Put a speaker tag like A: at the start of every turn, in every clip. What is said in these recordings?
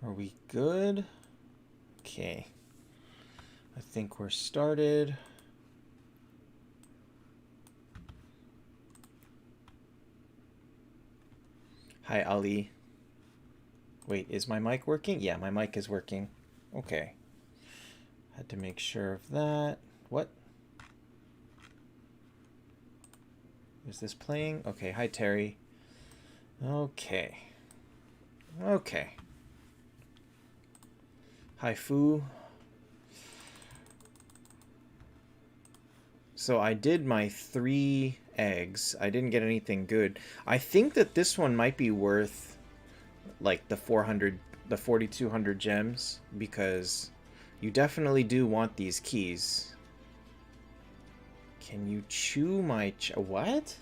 A: Are we good? Okay. I think we're started. Hi, Ali. Wait, is my mic working? Yeah, my mic is working. Okay. Had to make sure of that. What? Is this playing? Okay, hi, Terry. Okay. Okay. Hi, Fu. So I did my 3 eggs. I didn't get anything good. I think that this one might be worth like the 4200 gems, because you definitely do want these keys. Can you chew my what?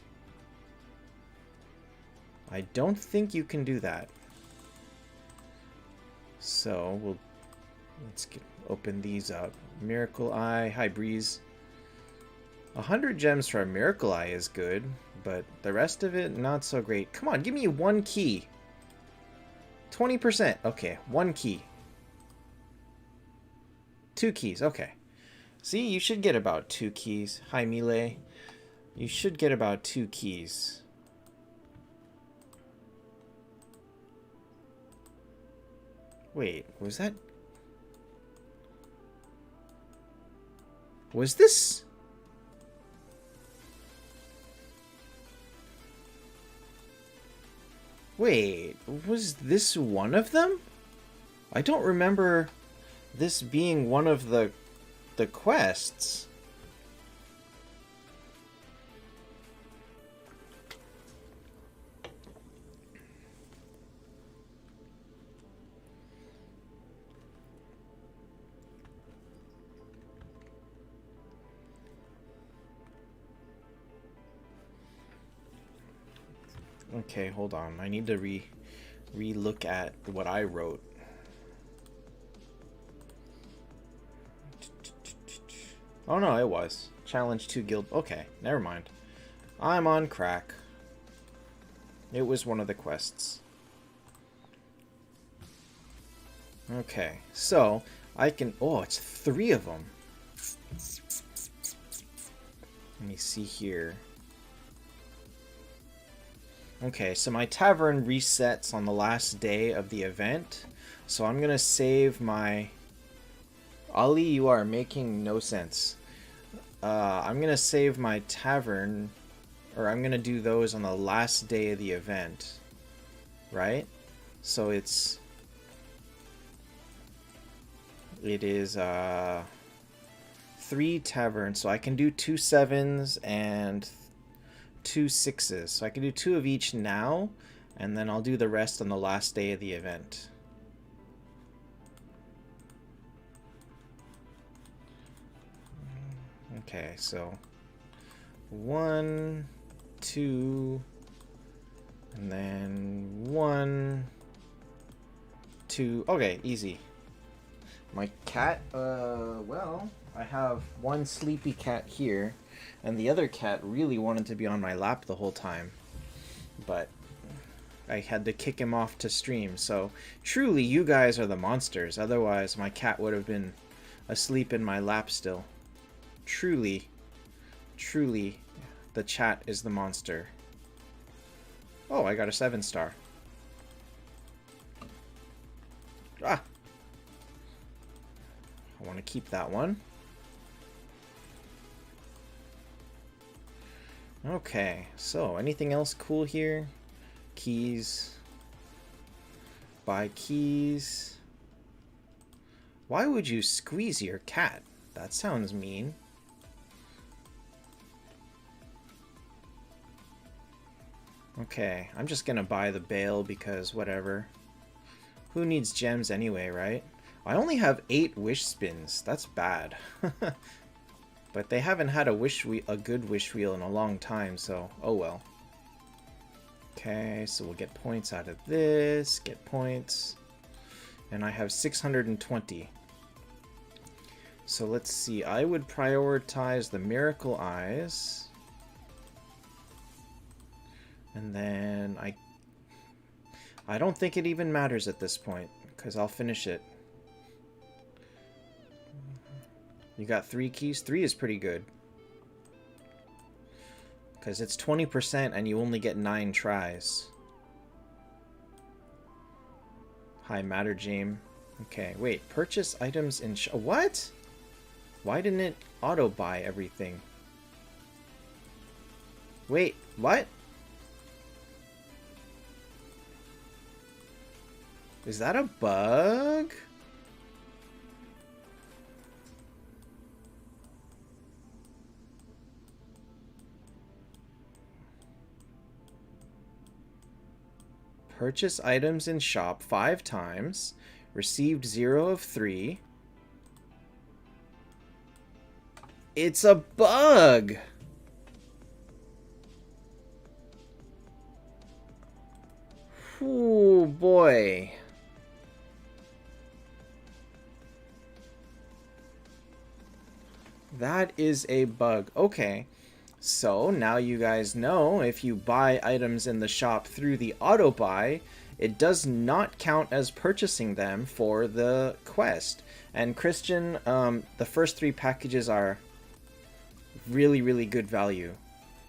A: I don't think you can do that. So let's open these up. Miracle Eye. Hi, Breeze. 100 gems for a Miracle Eye is good, but the rest of it, not so great. Come on, give me 1 key. 20%. Okay, 1 key. 2 keys. Okay. See, you should get about 2 keys. Hi, Mile. You should get about 2 keys. Wait, was that... Was this... Wait, was this one of them? I don't remember this being one of the quests. Okay, hold on. I need to re-look at what I wrote. Oh no, it was. Challenge 2 guild. Okay, never mind. I'm on crack. It was one of the quests. Okay, so I can... Oh, it's 3 of them. Let me see here. Okay, so my tavern resets on the last day of the event. So I'm going to save my... Ali, you are making no sense. I'm going to save my tavern, or I'm going to do those on the last day of the event. Right? So it is 3 taverns, so I can do 2 7s and 2 6s. So I can do 2 of each now, and then I'll do the rest on the last day of the event. Okay, so 1, 2, and then 1, 2. Okay, easy. My cat, well, I have one sleepy cat here, and the other cat really wanted to be on my lap the whole time, but I had to kick him off to stream. So truly, you guys are the monsters. Otherwise, my cat would have been asleep in my lap still. Truly, truly, the chat is the monster. Oh, I got a 7-star. Ah! I want to keep that one. Okay, so anything else cool here? Keys. Buy keys. Why would you squeeze your cat? That sounds mean. Okay, I'm just gonna buy the bale because whatever. Who needs gems anyway, right? I only have 8 wish spins. That's bad. But they haven't had a good wish wheel in a long time, so oh well. Okay, so we'll get points out of this, get points. And I have 620. So let's see, I would prioritize the Miracle Eyes. And then I don't think it even matters at this point, because I'll finish it. You got 3 keys? 3 is pretty good. Because it's 20% and you only get 9 tries. Hi, Matter Jame. Okay, wait. Purchase items in... What? Why didn't it auto-buy everything? Wait, what? Is that a bug? Purchase items in shop 5 times. Received 0 of 3. It's a bug! Oh boy. That is a bug. Okay. So now you guys know if you buy items in the shop through the auto buy, it does not count as purchasing them for the quest. And Christian, the first 3 packages are really, really good value.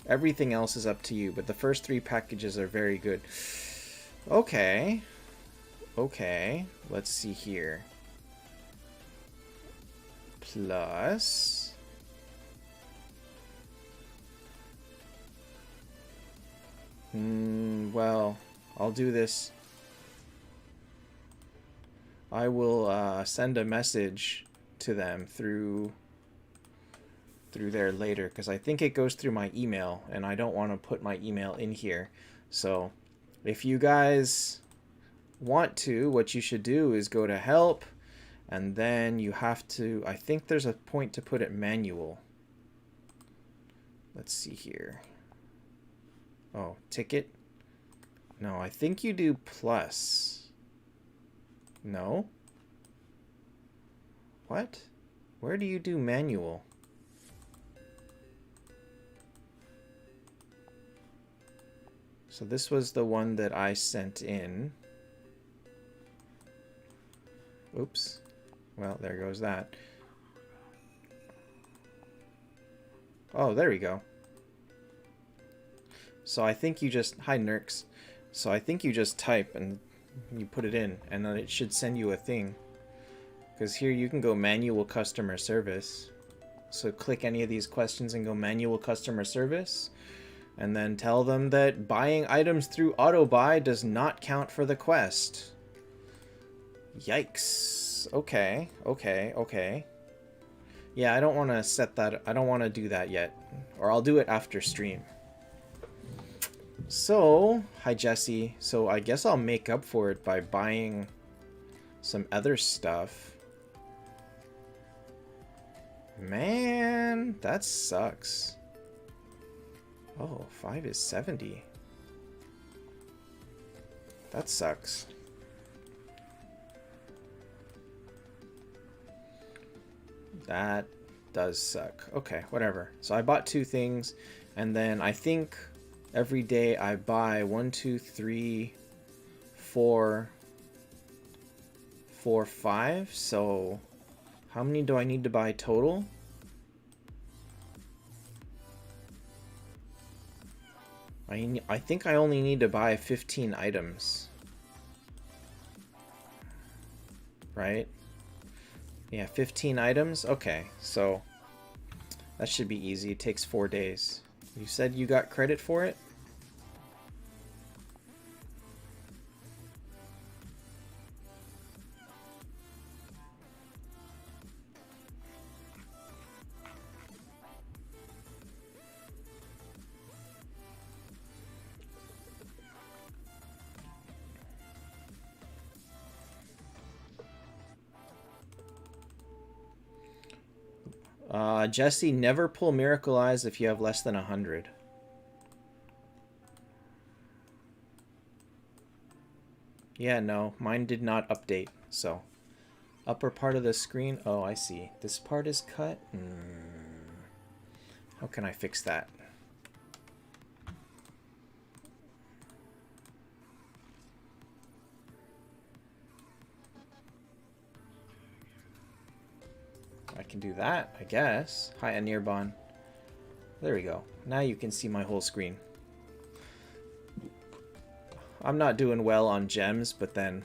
A: Everything else is up to you, but the first 3 packages are very good. Okay. Okay. Let's see here. Plus... well, I'll do this. I will send a message to them through there later, because I think it goes through my email, and I don't want to put my email in here. So, if you guys want to, what you should do is go to help, and then you have to, I think there's a point to put it manual. Let's see here. Oh, ticket? No, I think you do plus. No? What? Where do you do manual? So this was the one that I sent in. Oops. Well, there goes that. Oh, there we go. So I think you just... Hi, Nerks. So I think you just type and you put it in, and then it should send you a thing. Because here you can go manual customer service. So click any of these questions and go manual customer service. And then tell them that buying items through auto buy does not count for the quest. Yikes. Okay, okay, okay. Yeah, I don't want to set that... I don't want to do that yet. Or I'll do it after stream. So, hi Jesse. So I guess I'll make up for it by buying some other stuff. Man, that sucks. Oh, 5 is 70. That sucks. That does suck. Okay, whatever. So I bought 2 things, and then I think every day I buy 1, 2, 3, 4, 5. So how many do I need to buy total? I think I only need to buy 15 items. Right? Yeah, 15 items? Okay, so that should be easy. It takes 4 days. You said you got credit for it? Jesse, never pull Miracle Eyes if you have less than 100. Yeah, no, mine did not update, so. Upper part of the screen, oh, I see. This part is cut? How can I fix that? can do that, I guess. Hi, Anirban. There we go. Now you can see my whole screen. I'm not doing well on gems, but then...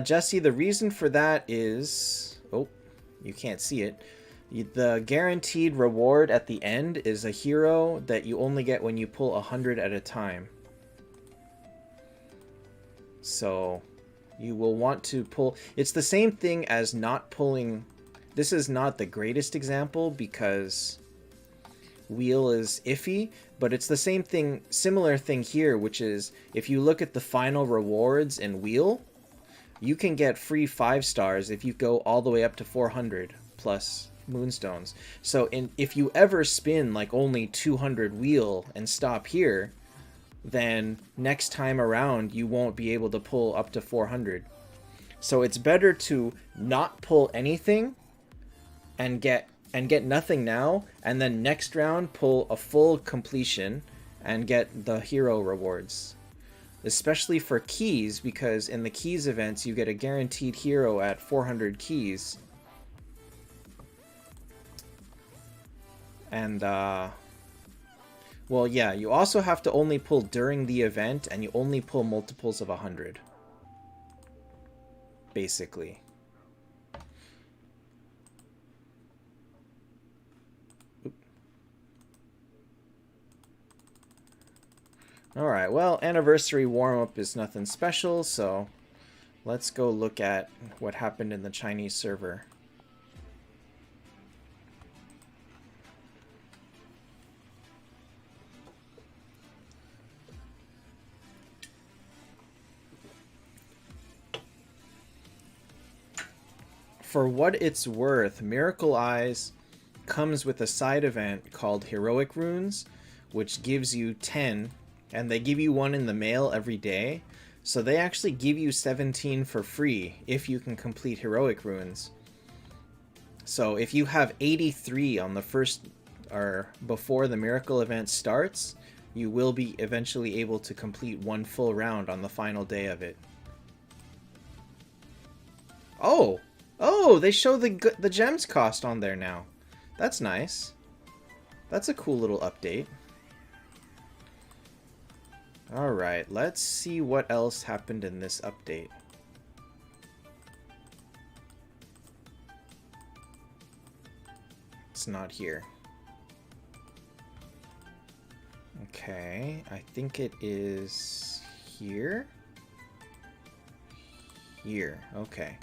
A: Jesse, the reason for that is... Oh, you can't see it. The guaranteed reward at the end is a hero that you only get when you pull 100 at a time. So, you will want to pull... It's the same thing as not pulling... This is not the greatest example because wheel is iffy, but it's the same thing, similar thing here, which is if you look at the final rewards in wheel, you can get free 5 stars if you go all the way up to 400 plus moonstones. So if you ever spin like only 200 wheel and stop here, then next time around you won't be able to pull up to 400. So it's better to not pull anything and get nothing now, and then next round pull a full completion and get the hero rewards. Especially for keys, because in the keys events you get a guaranteed hero at 400 keys. And well, yeah, you also have to only pull during the event, and you only pull multiples of 100. Basically. Alright, well, anniversary warm-up is nothing special, so let's go look at what happened in the Chinese server. For what it's worth, Miracle Eyes comes with a side event called Heroic Runes, which gives you 10, and they give you one in the mail every day. So they actually give you 17 for free if you can complete Heroic Runes. So if you have 83 on the first, or before the Miracle event starts, you will be eventually able to complete one full round on the final day of it. Oh! Oh, they show the gems cost on there now. That's nice. That's a cool little update. Alright, let's see what else happened in this update. It's not here. Okay, I think it is here. Here, okay.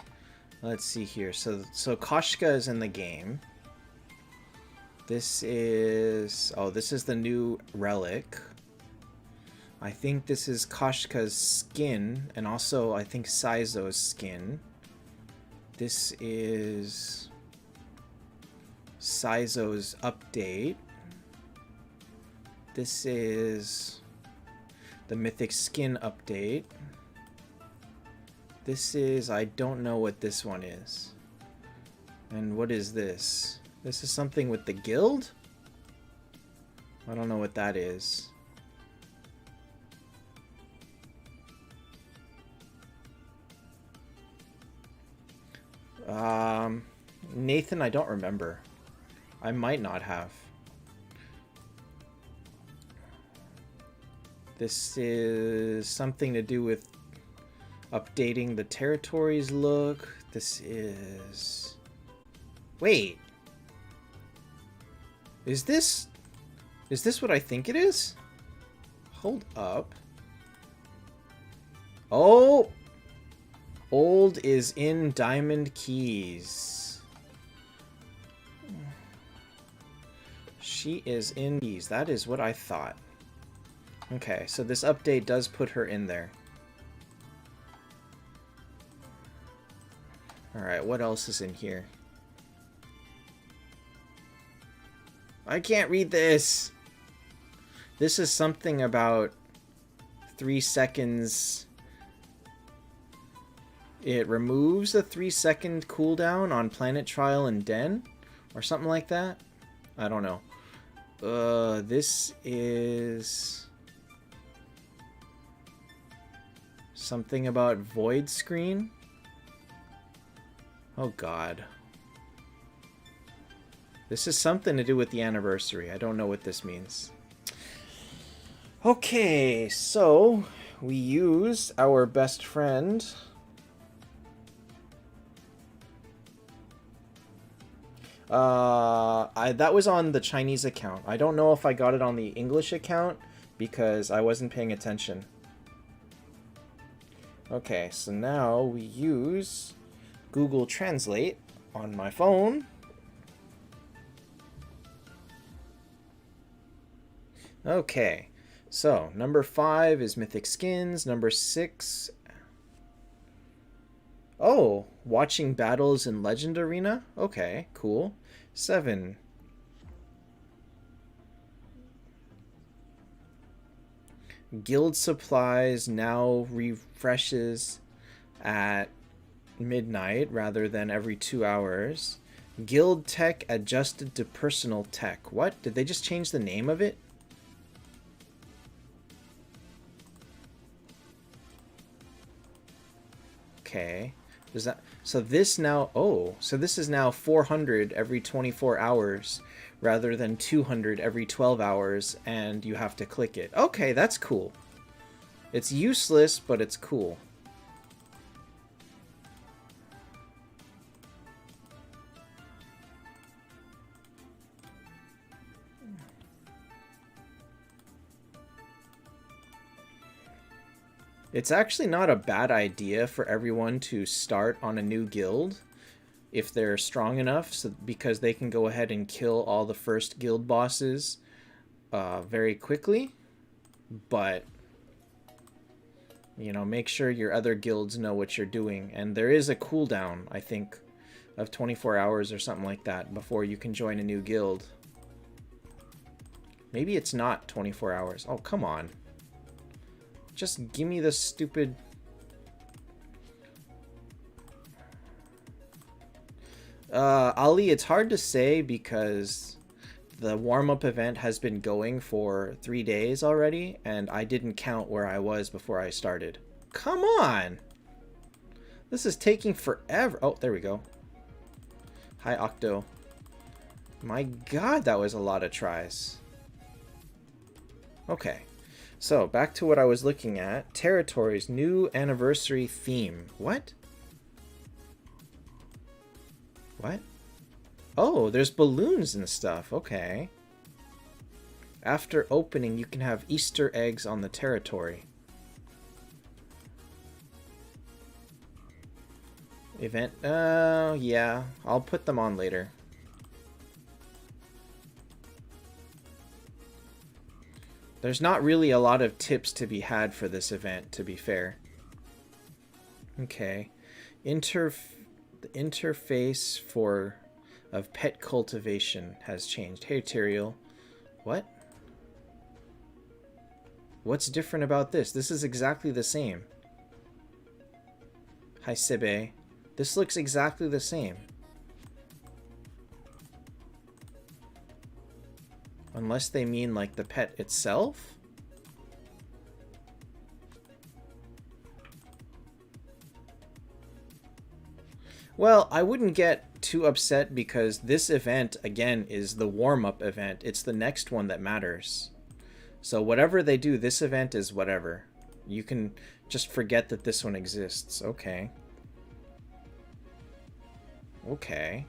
A: Let's see here. So Koshka is in the game. This is... Oh, this is the new relic. I think this is Koshka's skin, and also I think Saizo's skin. This is Saizo's update. This is the Mythic skin update. This is... I don't know what this one is. And what is this? This is something with the guild? I don't know what that is. Nathan, I don't remember. I might not have. This is something to do with updating the territories look. This is... Wait. Is this what I think it is? Hold up. Oh! Old is in Diamond Keys. She is in Keys. That is what I thought. Okay, so this update does put her in there. Alright, what else is in here? I can't read this! This is something about 3 seconds... It removes a 3-second cooldown on Planet Trial and Den? Or something like that? I don't know. This is... something about Void Screen? Oh god. This is something to do with the anniversary. I don't know what this means. Okay, so we use our best friend. That was on the Chinese account. I don't know if I got it on the English account because I wasn't paying attention. Okay, so now we use Google Translate on my phone. Okay, so number 5 is Mythic Skins. Number 6... Oh, watching battles in Legend Arena? Okay, cool. 7. Guild supplies now refreshes at midnight rather than every 2 hours. Guild tech adjusted to personal tech. What? Did they just change the name of it? Okay. Does that... So this now... Oh, so this is now 400 every 24 hours rather than 200 every 12 hours, and you have to click it. Okay, that's cool. It's useless, but it's cool. It's actually not a bad idea for everyone to start on a new guild if they're strong enough, so because they can go ahead and kill all the first guild bosses very quickly. But, you know, make sure your other guilds know what you're doing. And there is a cooldown, I think, of 24 hours or something like that before you can join a new guild. Maybe it's not 24 hours. Oh, come on. Just give me the stupid... Ali, it's hard to say because the warm-up event has been going for 3 days already, and I didn't count where I was before I started. Come on! This is taking forever. Oh, there we go. Hi, Octo. My god, that was a lot of tries. Okay. So, back to what I was looking at. Territories, new anniversary theme. What? What? Oh, there's balloons and stuff. Okay. After opening, you can have Easter eggs on the territory. Event? Yeah. I'll put them on later. There's not really a lot of tips to be had for this event, to be fair. Okay. The interface of pet cultivation has changed. Hey, Tyrael. What? What's different about this? This is exactly the same. Hi, Sibe. This looks exactly the same. Unless they mean, like, the pet itself? Well, I wouldn't get too upset because this event, again, is the warm-up event. It's the next one that matters. So whatever they do, this event is whatever. You can just forget that this one exists. Okay. Okay.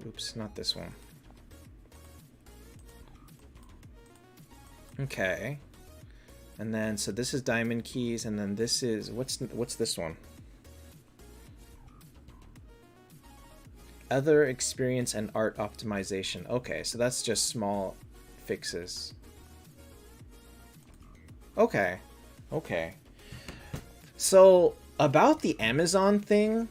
A: Oops, not this one. Okay. And then, so this is diamond keys, and then this is, what's this one? Other experience and art optimization. Okay, so that's just small fixes. Okay. Okay. So, about the Amazon thing,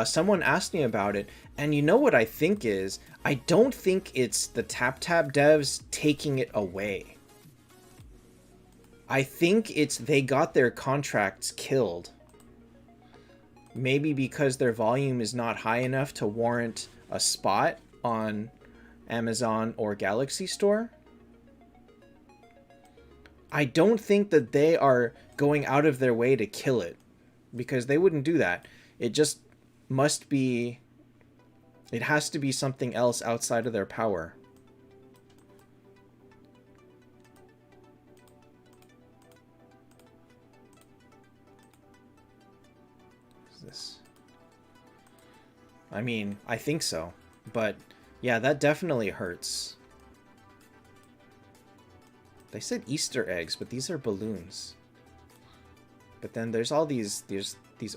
A: someone asked me about it, and you know what I think is, I don't think it's the Taptap devs taking it away. I think it's they got their contracts killed. Maybe because their volume is not high enough to warrant a spot on Amazon or Galaxy Store. I don't think that they are going out of their way to kill it, because they wouldn't do that. It just must be It has to be something else outside of their power. What is this? I mean, I think so. But, yeah, that definitely hurts. They said Easter eggs, but these are balloons. But then there's all these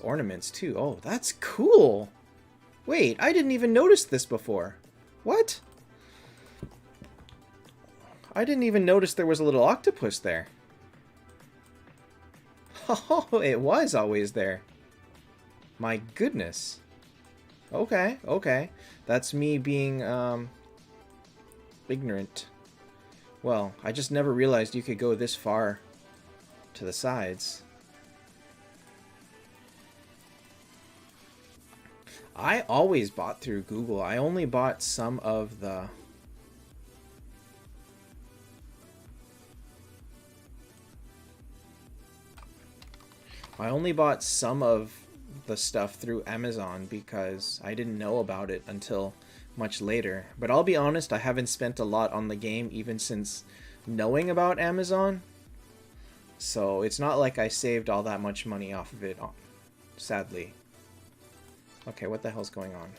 A: ornaments, too. Oh, that's cool! Wait, I didn't even notice this before. What? I didn't even notice there was a little octopus there. Oh, it was always there. My goodness. Okay, okay. That's me being, ignorant. Well, I just never realized you could go this far to the sides. I always bought through Google. I only bought some of the... I only bought some of the stuff through Amazon because I didn't know about it until much later. But I'll be honest, I haven't spent a lot on the game even since knowing about Amazon. So it's not like I saved all that much money off of it, sadly. Okay, what the hell's going on?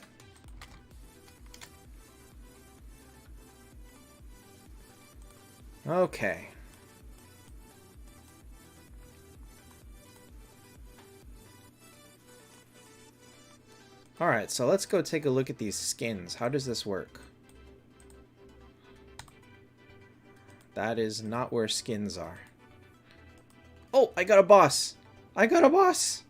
A: Okay. Alright, so let's go take a look at these skins. How does this work? That is not where skins are. Oh, I got a boss! I got a boss!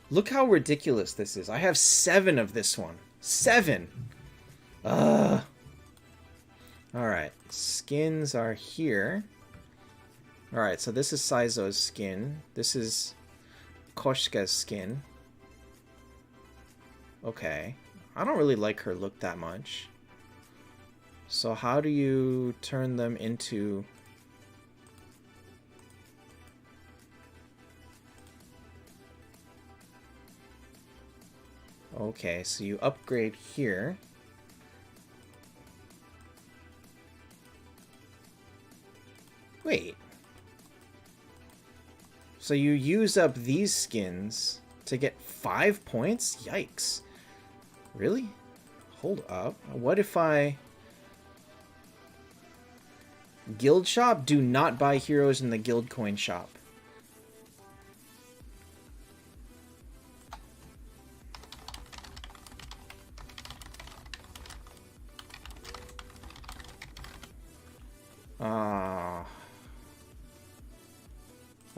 A: Look how ridiculous this is. I have 7 of this one. 7! Alright, skins are here. Alright, so this is Saizo's skin. This is Koshka's skin. Okay. I don't really like her look that much. So how do you turn them into... Okay, so you upgrade here. Wait. So you use up these skins to get 5 points? Yikes. Really? Hold up. What if I... Guild shop? Do not buy heroes in the guild coin shop.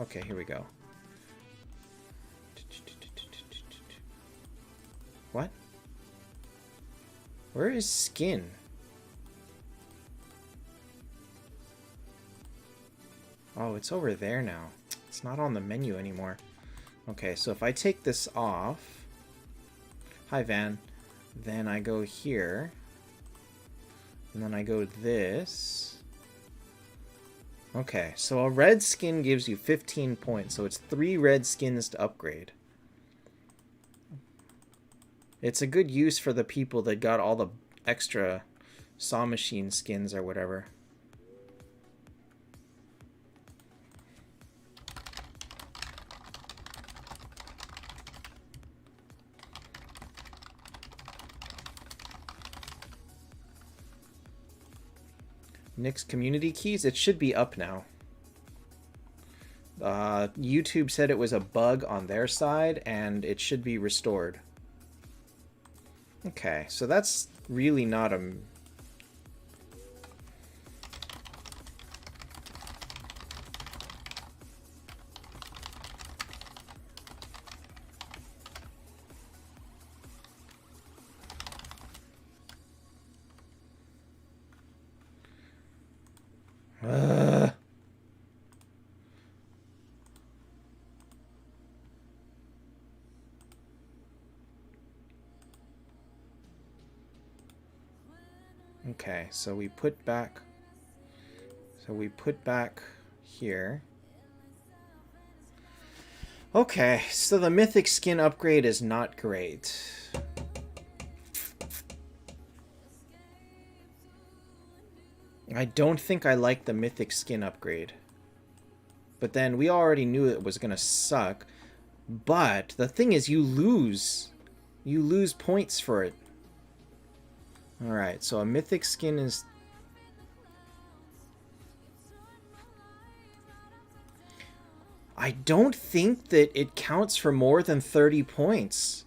A: Okay, here we go. What? Where is skin? Oh, it's over there now. It's not on the menu anymore. Okay, so if I take this off... Hi, Van. Then I go here. And then I go this. Okay, so a red skin gives you 15 points, so it's 3 red skins to upgrade. It's a good use for the people that got all the extra saw machine skins or whatever. Nick's community keys? It should be up now. YouTube said it was a bug on their side, and it should be restored. Okay, so that's really not a... Okay, so we put back here. Okay, so the Mythic skin upgrade is not great. I don't think I like the Mythic skin upgrade. But then we already knew it was going to suck. But the thing is, you lose. You lose points for it. Alright, so a Mythic skin is... I don't think that it counts for more than 30 points.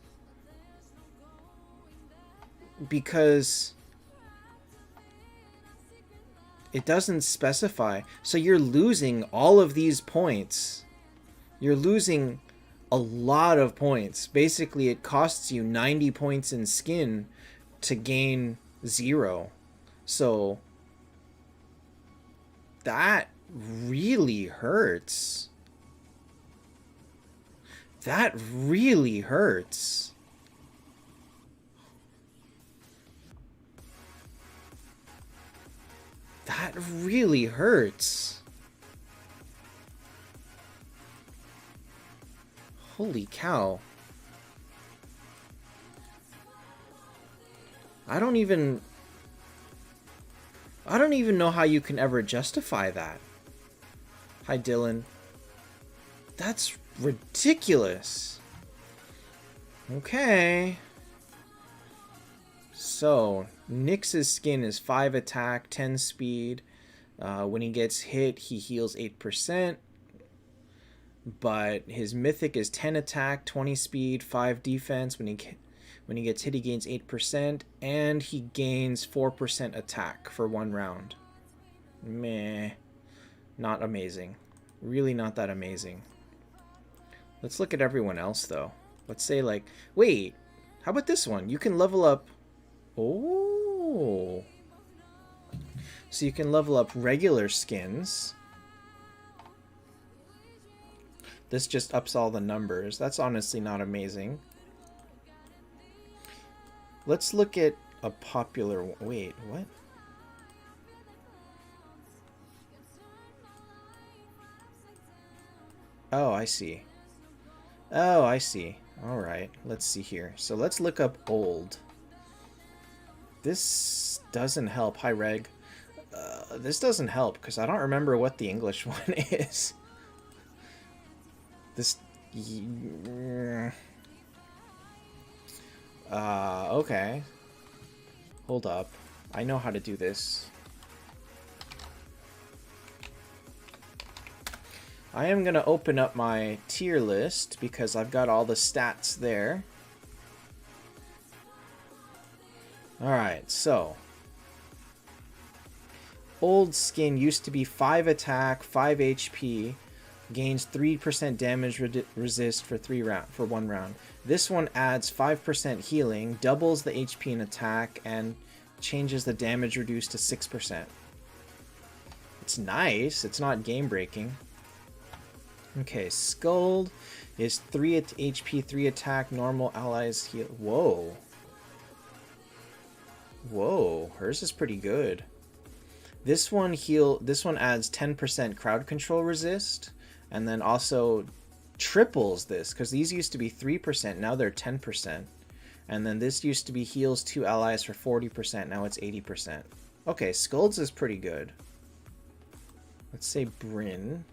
A: Because it doesn't specify. So you're losing all of these points. You're losing a lot of points. Basically, it costs you 90 points in skin to gain 0. So that really hurts. That really hurts. That really hurts. Holy cow. I don't even know how you can ever justify that. Hi, Dylan. That's ridiculous. Okay. So, Nyx's skin is 5 attack, 10 speed. When he gets hit, he heals 8%. But his Mythic is 10 attack, 20 speed, 5 defense. When he gets hit, he gains 8. And he gains 4% attack for 1 round. Meh. Not amazing. Really not that amazing. Let's look at everyone else, though. Let's say, like... Wait! How about this one? You can level up... Oh! So you can level up regular skins. This just ups all the numbers. That's honestly not amazing. Let's look at a popular... Wait, what? Oh, I see. Oh, I see. Alright, let's see here. So let's look up old. This doesn't help. Hi, Reg. This doesn't help, because I don't remember what the English one is. This... okay. Hold up. I know how to do this. I am going to open up my tier list because I've got all the stats there. Alright, so. Old skin used to be 5 attack, 5 HP, gains 3% damage resist for 1 round. This one adds 5% healing, doubles the HP and attack, and changes the damage reduced to 6%. It's nice. It's not game breaking. Okay, Skuld is 3 HP, 3 attack, normal allies heal. Whoa. Whoa, hers is pretty good. This one adds 10% crowd control resist, and then also triples this, because these used to be 3%, now they're 10%. And then this used to be heals 2 allies for 40%, now it's 80%. Okay, Skuld's is pretty good. Let's say Bryn.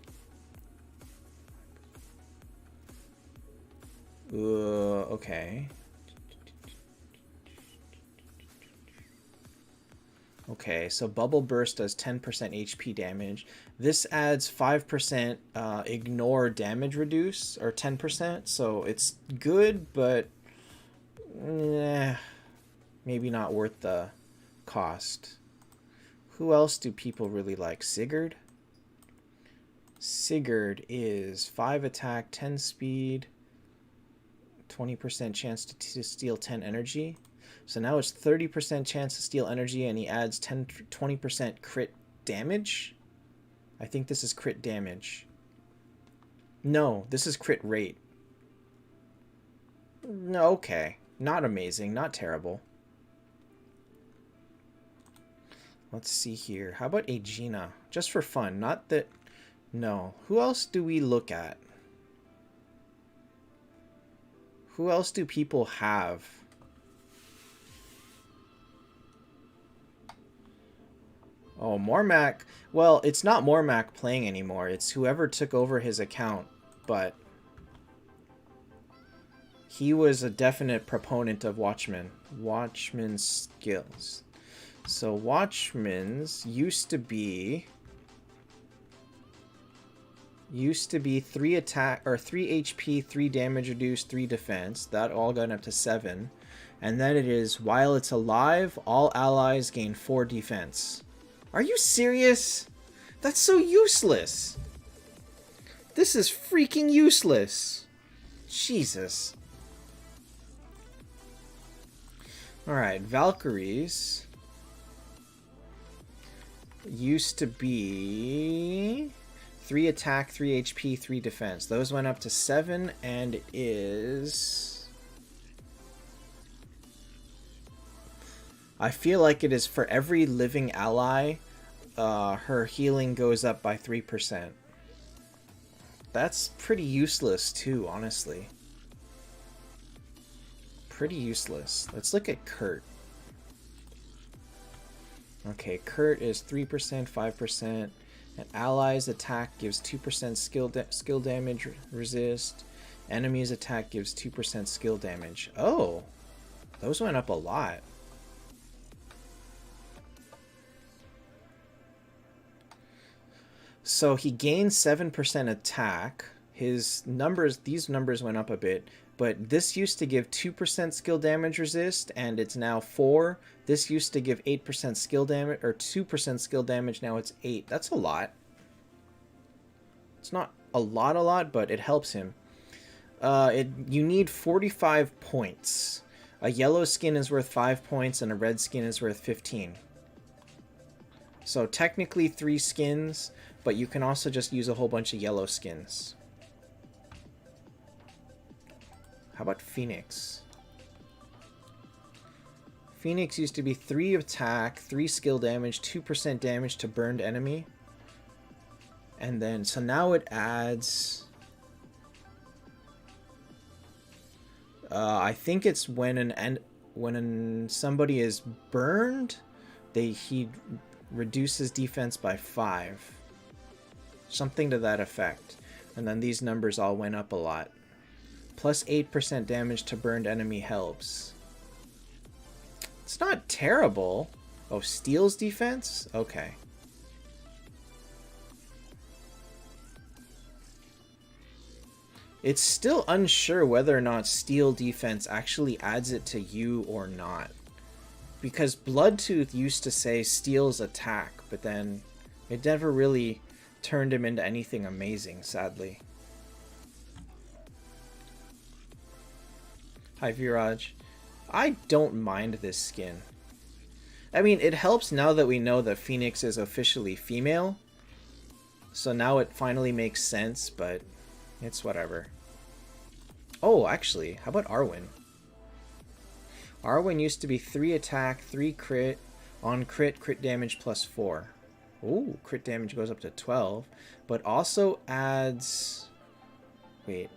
A: Okay. Okay, so Bubble Burst does 10% HP damage. This adds 5% ignore damage reduce, or 10%, so it's good, but maybe not worth the cost. Who else do people really like? Sigurd? Sigurd is 5 attack, 10 speed, 20% chance to steal 10 energy. So now it's 30% chance to steal energy, and he adds 20% crit damage. I think this is crit damage. No, this is crit rate. No, okay. Not amazing, not terrible. Let's see here. How about Aegina? Just for fun, not that... No. Who else do we look at? Who else do people have? Oh, Mormac. Well, it's not Mormac playing anymore. It's whoever took over his account. But he was a definite proponent of Watchman. Watchman's skills. So Watchman's used to be 3 attack or 3 HP, 3 damage reduced, 3 defense. That all got up to 7. And then it is while it's alive, all allies gain 4 defense. Are you serious? That's so useless. This is freaking useless. Jesus. Alright, Valkyries used to be 3 attack, 3 HP, 3 defense. Those went up to 7, and it is... I feel like it is for every living ally, her healing goes up by 3%. That's pretty useless too, honestly. Pretty useless. Let's look at Kurt. Okay, Kurt is 3%, 5%. An ally's attack gives 2% skill damage resist. Enemy's attack gives 2% skill damage. Oh, those went up a lot. So he gained 7% attack. His numbers, these numbers went up a bit, but this used to give 2% skill damage resist, and it's now 4. This used to give 8% skill damage, or 2% skill damage, now it's 8. That's a lot. It's not a lot, but it helps him. You need 45 points. A yellow skin is worth 5 points, and a red skin is worth 15. So technically 3 skins, but you can also just use a whole bunch of yellow skins. How about Phoenix? Phoenix used to be 3 attack, 3 skill damage, 2% damage to burned enemy. And then, so now it adds... I think it's when somebody is burned, he reduces defense by 5. Something to that effect. And then these numbers all went up a lot. Plus 8% damage to burned enemy helps. It's not terrible. Oh, steals defense? Okay. It's still unsure whether or not steel defense actually adds it to you or not. Because Bloodtooth used to say steals attack, but then it never really turned him into anything amazing, sadly. Hi, Viraj. I don't mind this skin. I mean, it helps now that we know that Phoenix is officially female. So now it finally makes sense, but it's whatever. Oh, actually, how about Arwen? Arwen used to be 3 attack, 3 crit. On crit, crit damage plus 4. Ooh, crit damage goes up to 12. But also adds... Wait.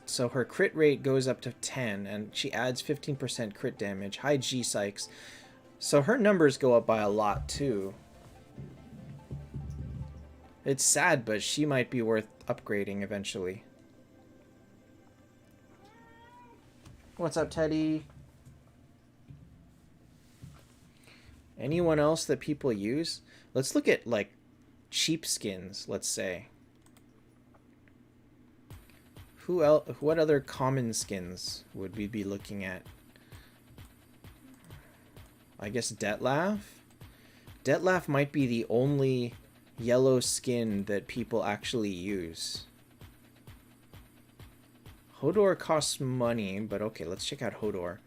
A: So her crit rate goes up to 10, and she adds 15% crit damage. High G Psychs. So her numbers go up by a lot, too. It's sad, but she might be worth upgrading eventually. What's up, Teddy? Anyone else that people use? Let's look at, like, cheap skins, let's say. Who else? What other common skins would we be looking at? I guess Detlaf? Detlaf might be the only yellow skin that people actually use. Hodor costs money, but okay, let's check out Hodor.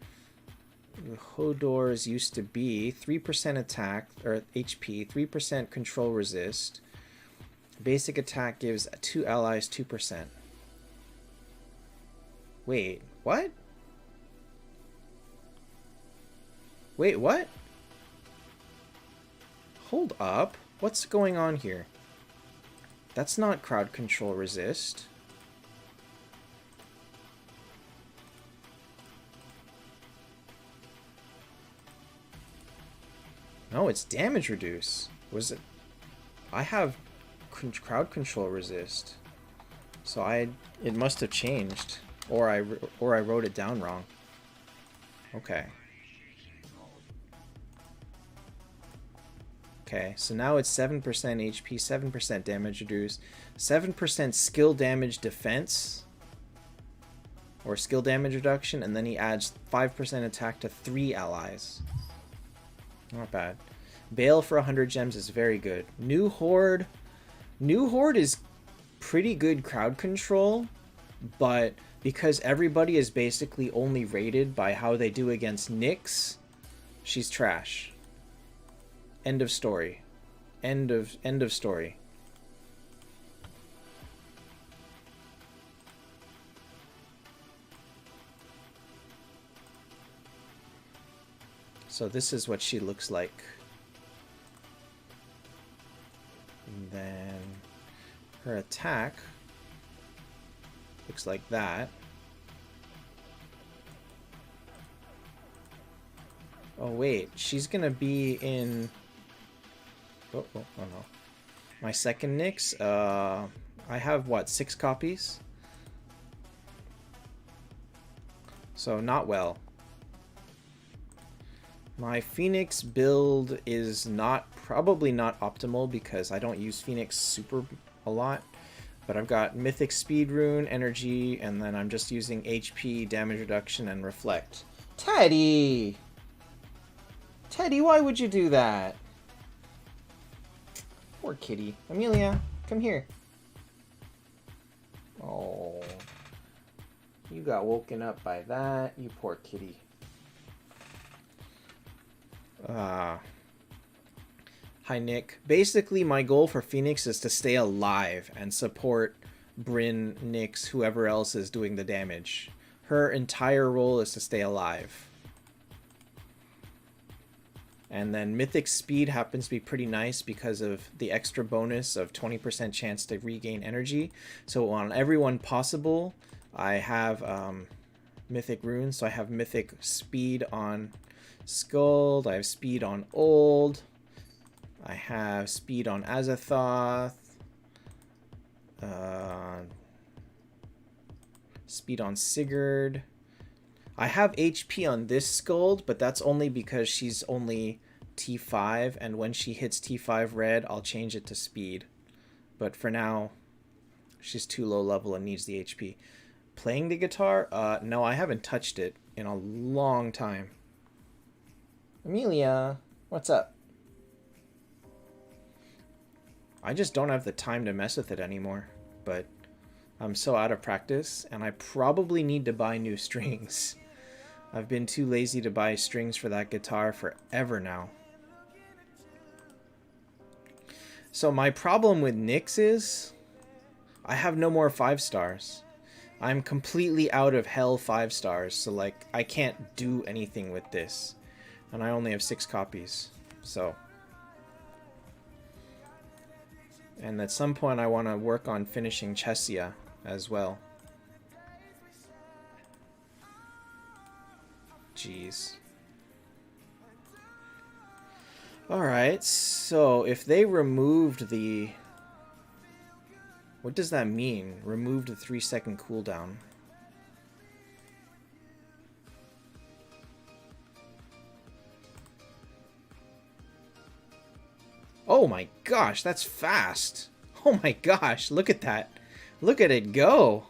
A: Hodor's used to be 3% attack, or HP, 3% control resist. Basic attack gives 2 allies 2%. Wait, what? Wait, what? Hold up. What's going on here? That's not crowd control resist. No, it's damage reduce. Was it? I have crowd control resist. So it must have changed. Or I wrote it down wrong. Okay. Okay, so now it's 7% HP, 7% damage reduce, 7% skill damage defense, or skill damage reduction, and then he adds 5% attack to 3 allies. Not bad. Bale for 100 gems is very good. New Horde is pretty good crowd control, but because everybody is basically only rated by how they do against Nyx, she's trash. End of story. End of story. So this is what she looks like. And then her attack looks like that. Oh wait, she's gonna be in... Oh no. My second Nyx, I have, what, 6 copies? So, not well. My Phoenix build is probably not optimal because I don't use Phoenix super a lot. But I've got Mythic Speed Rune, Energy, and then I'm just using HP, Damage Reduction, and Reflect. Teddy! Teddy, why would you do that? Poor kitty. Amelia, come here. Oh. You got woken up by that, you poor kitty. Hi, Nick. Basically, my goal for Phoenix is to stay alive and support Bryn, Nyx, whoever else is doing the damage. Her entire role is to stay alive. And then Mythic Speed happens to be pretty nice because of the extra bonus of 20% chance to regain energy. So on everyone possible, I have Mythic Runes. So I have Mythic Speed on Skuld. I have Speed on Old. I have Speed on Azathoth. Speed on Sigurd. I have HP on this Skuld, but that's only because she's only T5, and when she hits T5 red, I'll change it to speed. But for now, she's too low level and needs the HP. Playing the guitar? No, I haven't touched it in a long time. Amelia, what's up? I just don't have the time to mess with it anymore, but I'm so out of practice, and I probably need to buy new strings. I've been too lazy to buy strings for that guitar forever now. So my problem with Nyx is I have no more 5 stars. I'm completely out of hell 5 stars, so like I can't do anything with this. And I only have 6 copies. So. And at some point I want to work on finishing Chesia as well. Jeez. Alright, so if they removed the... What does that mean? Removed the 3-second cooldown. Oh my gosh, that's fast! Oh my gosh, look at that! Look at it go!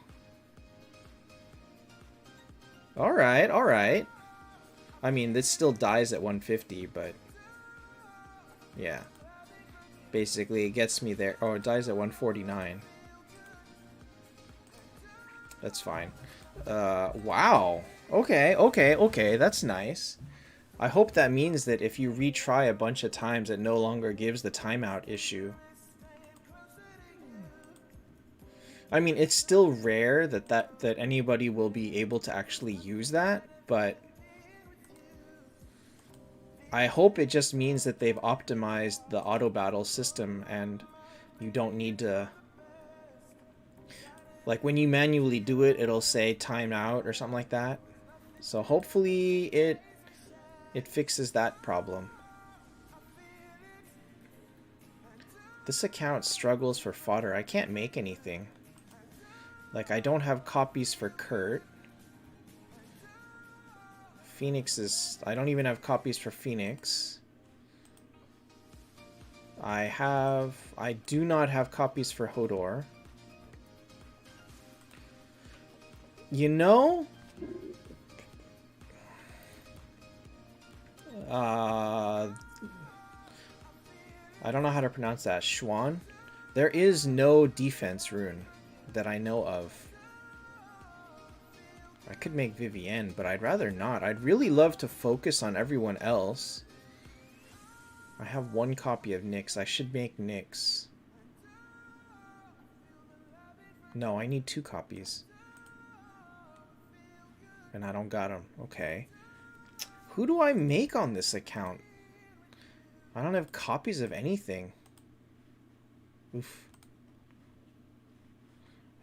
A: Alright, alright. I mean, this still dies at 150, but... Yeah. Basically, it gets me there. Oh, it dies at 149. That's fine. Wow. Okay, that's nice. I hope that means that if you retry a bunch of times, it no longer gives the timeout issue. I mean, it's still rare that anybody will be able to actually use that, but I hope it just means that they've optimized the auto battle system and you don't need to... Like, when you manually do it, it'll say timeout or something like that. So hopefully it fixes that problem. This account struggles for fodder. I can't make anything. Like, I don't have copies for Kurt. Phoenix is... I don't even have copies for Phoenix. I do not have copies for Hodor. You know... I don't know how to pronounce that. Schwan? There is no defense rune that I know of. I could make Vivienne, but I'd rather not. I'd really love to focus on everyone else. I have one copy of Nyx. I should make Nyx. No, I need 2 copies. And I don't got them. Okay. Who do I make on this account? I don't have copies of anything. Oof.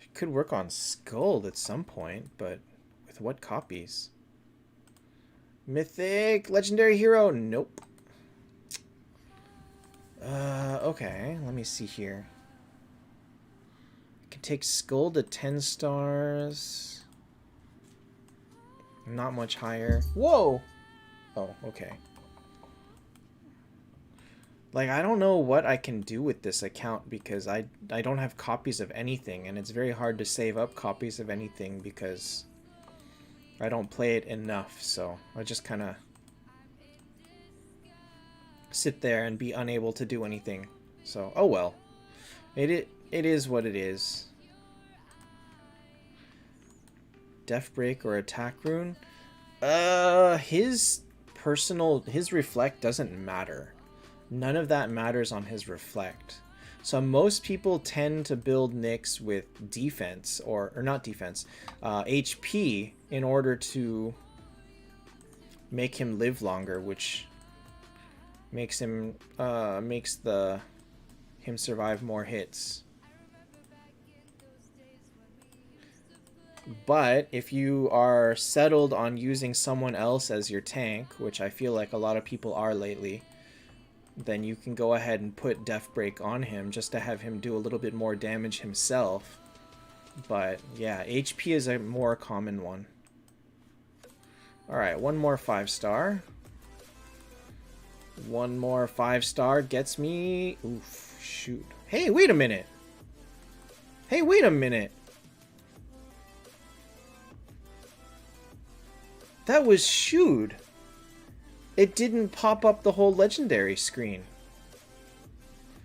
A: I could work on Skuld at some point, but with what copies? Mythic, legendary hero? Nope. Okay, let me see here. I can take Skuld to 10 stars. Not much higher. Whoa! Oh, okay. Like, I don't know what I can do with this account because I don't have copies of anything, and it's very hard to save up copies of anything because I don't play it enough, so I just kind of sit there and be unable to do anything. So, oh well. It is what it is. Death Break or Attack Rune? His Reflect doesn't matter. None of that matters on his Reflect. So most people tend to build Nyx with defense, or not defense, HP in order to make him live longer, which makes him him survive more hits. But if you are settled on using someone else as your tank, which I feel like a lot of people are lately, then you can go ahead and put Death Break on him just to have him do a little bit more damage himself. But yeah, HP is a more common one. Alright, one more 5-star. One more 5-star gets me... Oof, shoot. Hey, wait a minute! Hey, wait a minute! That was shooed. It didn't pop up the whole legendary screen.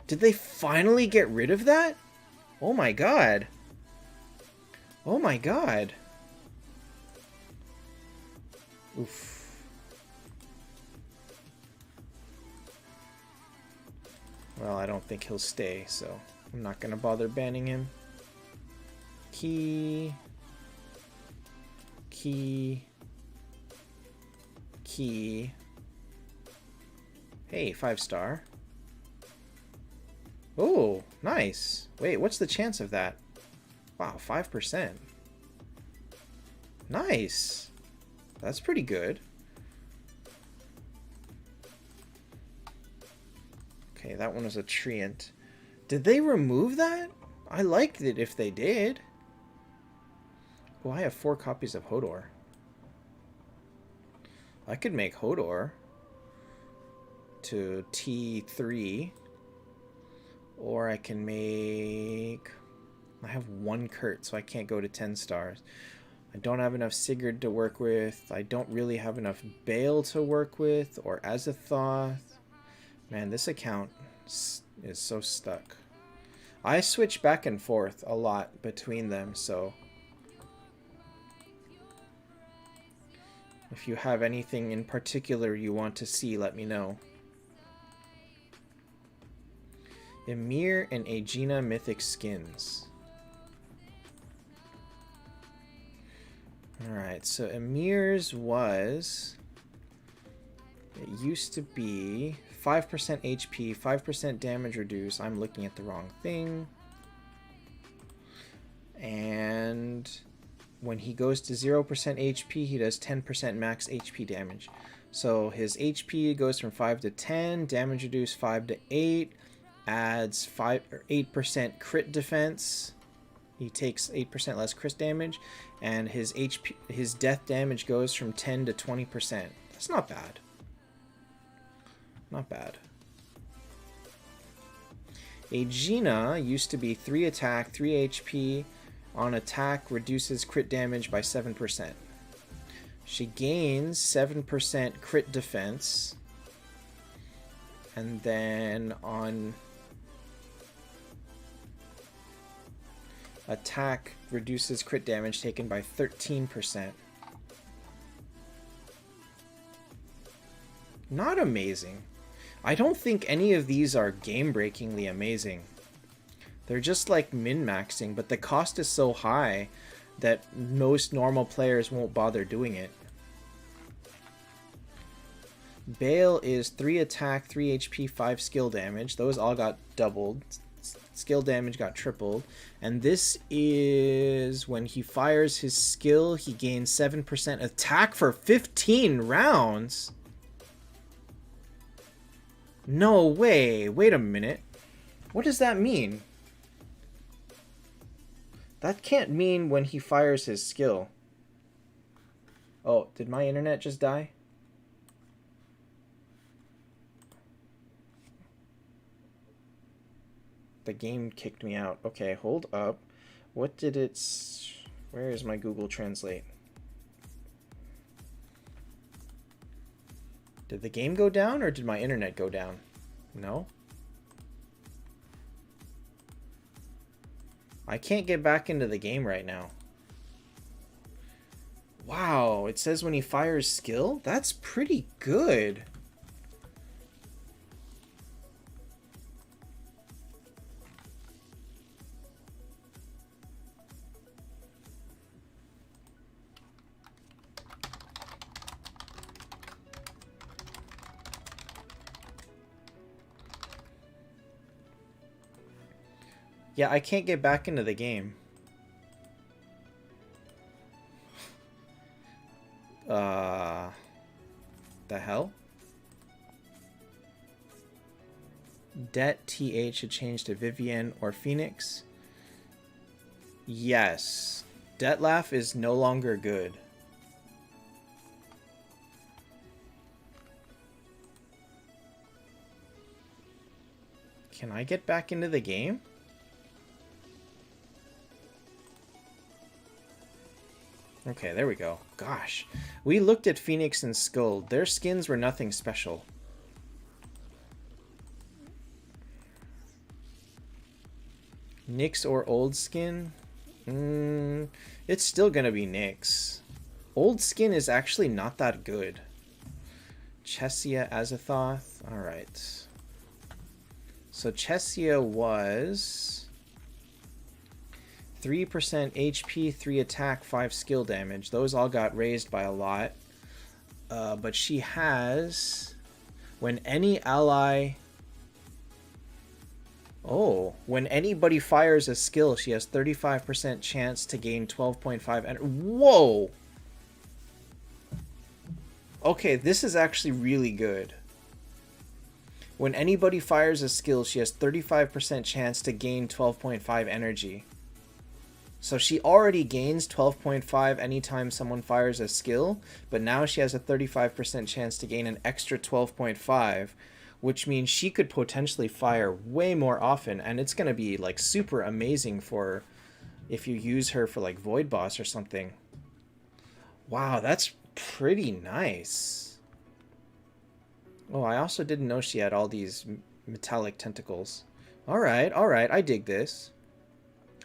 A: Did they finally get rid of that? Oh my god. Oh my god. Oof. Well, I don't think he'll stay, so I'm not gonna bother banning him. Key. Hey, 5-star. Oh, nice. Wait, what's the chance of that? Wow, 5%. Nice. That's pretty good. Okay, that one was a treant. Did they remove that? I liked it if they did. Oh, I have 4 copies of Hodor. I could make Hodor to T3. Or I can make... I have 1 Kurt, so I can't go to 10 stars. I don't have enough Sigurd to work with. I don't really have enough Bale to work with. Or Azathoth. Man, this account is so stuck. I switch back and forth a lot between them, so... If you have anything in particular you want to see, let me know. Emir and Aegina Mythic skins. Alright, so Emir's was... It used to be 5% HP, 5% damage reduce. I'm looking at the wrong thing. And... when he goes to 0% HP, he does 10% max HP damage. So his HP goes from 5 to 10, damage reduced 5 to 8, adds 5 or 8% crit defense. He takes 8% less crit damage, and his death damage goes from 10 to 20%. That's not bad. Not bad. Aegina used to be 3 attack, 3 HP. On attack, reduces crit damage by 7%. She gains 7% crit defense. And then on attack, reduces crit damage taken by 13%. Not amazing. I don't think any of these are game-breakingly amazing. They're just like min-maxing, but the cost is so high that most normal players won't bother doing it. Bale is 3 attack, 3 HP, 5 skill damage. Those all got doubled. Skill damage got tripled. And this is when he fires his skill, he gains 7% attack for 15 rounds. No way. Wait a minute. What does that mean? That can't mean when he fires his skill. Oh, did my internet just die? The game kicked me out. Okay, hold up. What did it... Where is my Google Translate? Did the game go down or did my internet go down? No? I can't get back into the game right now. Wow, it says when he fires skill? That's pretty good. Yeah, I can't get back into the game. The hell? Det TH should change to Vivian or Phoenix. Yes. Detlef is no longer good. Can I get back into the game? Okay, there we go. Gosh. We looked at Phoenix and Skull. Their skins were nothing special. Nyx or old skin? It's still gonna be Nyx. Old skin is actually not that good. Chesia Azathoth. Alright. So Chesia was 3% HP, 3 attack, 5 skill damage. Those all got raised by a lot. But she has... When any ally... Oh, when anybody fires a skill, she has 35% chance to gain 12.5... Whoa! Okay, this is actually really good. When anybody fires a skill, she has 35% chance to gain 12.5 energy. So she already gains 12.5 anytime someone fires a skill, but now she has a 35% chance to gain an extra 12.5, which means she could potentially fire way more often, and it's going to be like super amazing for if you use her for like Void Boss or something. Wow, that's pretty nice. Oh, I also didn't know she had all these metallic tentacles. Alright, I dig this.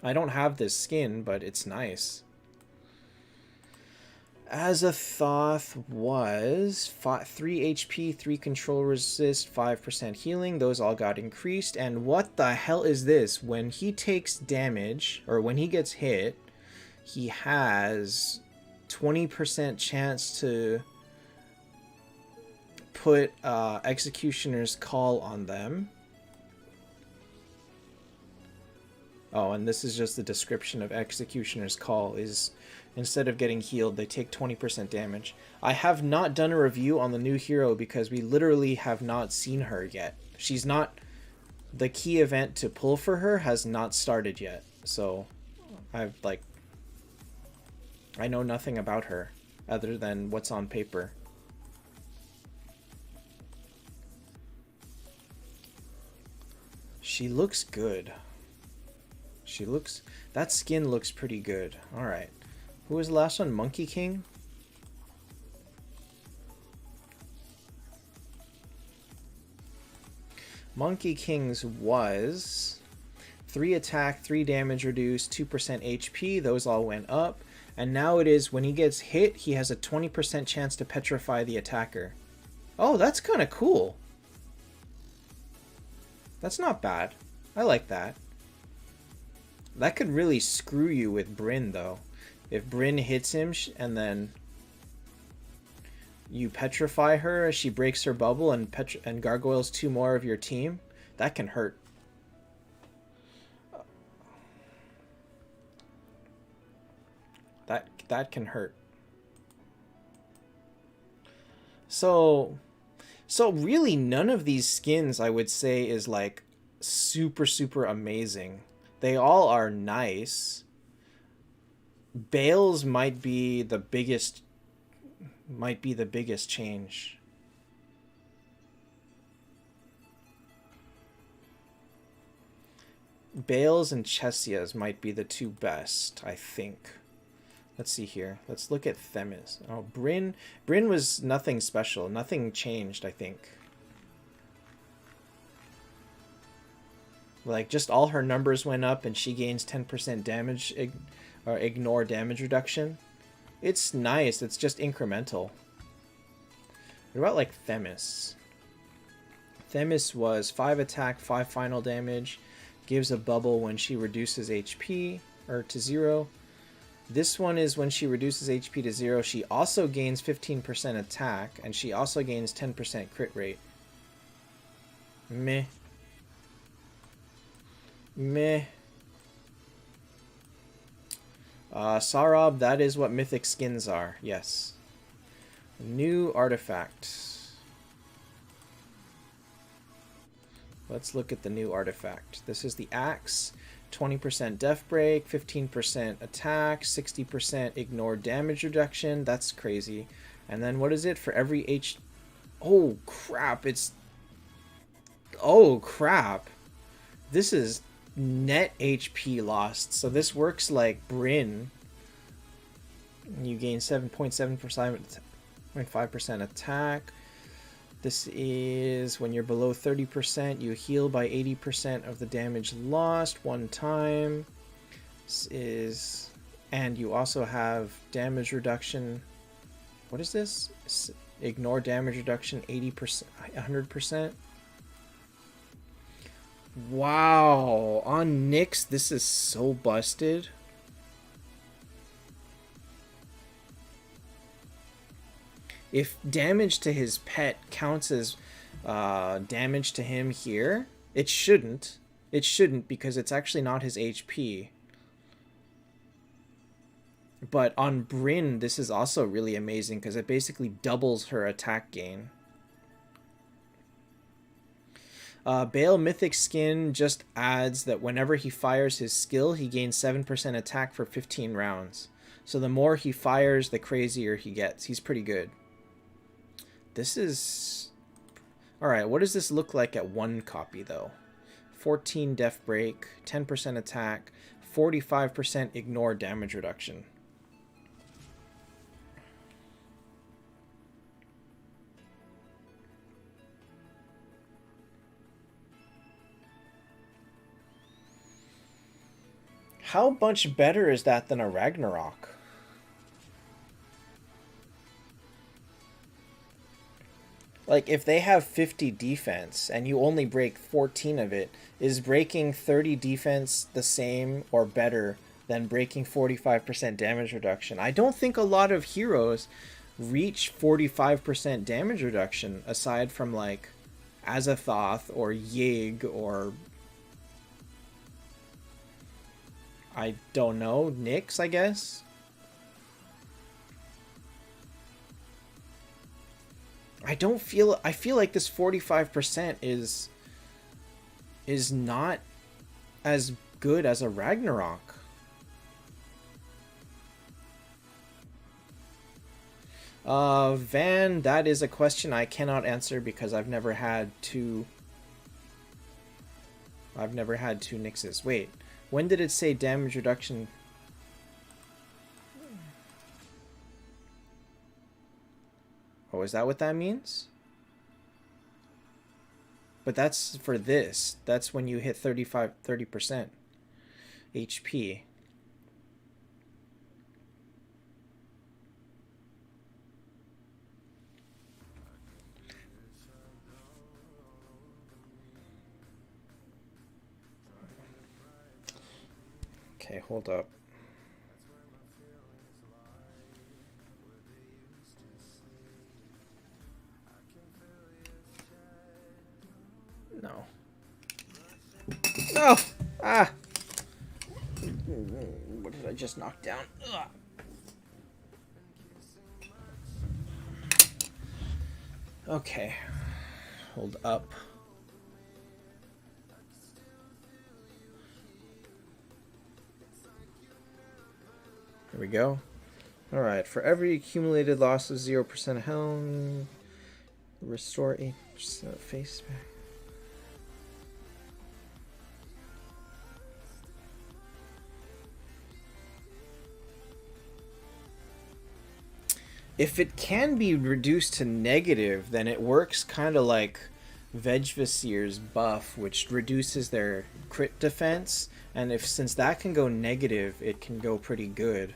A: I don't have this skin, but it's nice. Azathoth was 3 HP, 3 control resist, 5% healing. Those all got increased. And what the hell is this? When he takes damage, or when he gets hit, he has 20% chance to put Executioner's Call on them. Oh, and this is just the description of Executioner's Call is instead of getting healed, they take 20% damage. I have not done a review on the new hero because we literally have not seen her yet. She's not the key event to pull for her has not started yet. So I know nothing about her other than what's on paper. She looks good. That skin looks pretty good. All right. Who was the last one? Monkey King? Monkey King's was 3 attack, 3 damage reduced, 2% HP. Those all went up. And now it is when he gets hit, he has a 20% chance to petrify the attacker. Oh, that's kind of cool. That's not bad. I like that. That could really screw you with Brynn, though. If Brynn hits him and then you petrify her as she breaks her bubble and gargoyles 2 more of your team, that can hurt. That can hurt. So really none of these skins I would say is like super amazing. They all are nice. Bales might be the biggest change. Bales and Chessias might be the 2 best, I think. Let's see here. Let's look at Themis. Oh, Brynn was nothing special. Nothing changed, I think. Like, just all her numbers went up and she gains 10% damage or ignore damage reduction. It's nice. It's just incremental. What about, like, Themis? Themis was 5 attack, 5 final damage. Gives a bubble when she reduces HP or to 0. This one is when she reduces HP to 0. She also gains 15% attack, and she also gains 10% crit rate. Meh. Meh. Sarab, that is what mythic skins are. Yes. New artifact. Let's look at the new artifact. This is the axe. 20% death break, 15% attack, 60% ignore damage reduction. That's crazy. And then what is it for every H? Oh crap! Oh crap! This is net HP lost. So this works like Brynn. You gain 7.5% attack. This is when you're below 30%, you heal by 80% of the damage lost 1 time. This is, and you also have damage reduction. What is this? Ignore damage reduction 80%, 100%. Wow, on Nyx, this is so busted. If damage to his pet counts as damage to him here, it shouldn't. It shouldn't because it's actually not his HP. But on Brynn, this is also really amazing because it basically doubles her attack gain. Bale Mythic Skin just adds that whenever he fires his skill, he gains 7% attack for 15 rounds. So the more he fires, the crazier he gets. He's pretty good. This is... Alright, what does this look like at 1 copy, though? 14 Death Break, 10% attack, 45% ignore damage reduction. How much better is that than a Ragnarok? Like, if they have 50 defense and you only break 14 of it, is breaking 30 defense the same or better than breaking 45% damage reduction? I don't think a lot of heroes reach 45% damage reduction aside from, like, Azathoth or Yig or... I don't know, Nyx, I guess? I feel like this 45% is is not as good as a Ragnarok. Van, that is a question I cannot answer because I've never had two Nixes. Wait, when did it say damage reduction? Oh, is that what that means? But that's for this. That's when you hit 30% HP. Okay, hold up. No. No! Ah! What did I just knock down? Ugh. Okay. Hold up. Here we go. Alright, for every accumulated loss of 0% health, restore 8% face back. If it can be reduced to negative, then it works kind of like Vegvasir's buff, which reduces their crit defense. And since that can go negative, it can go pretty good.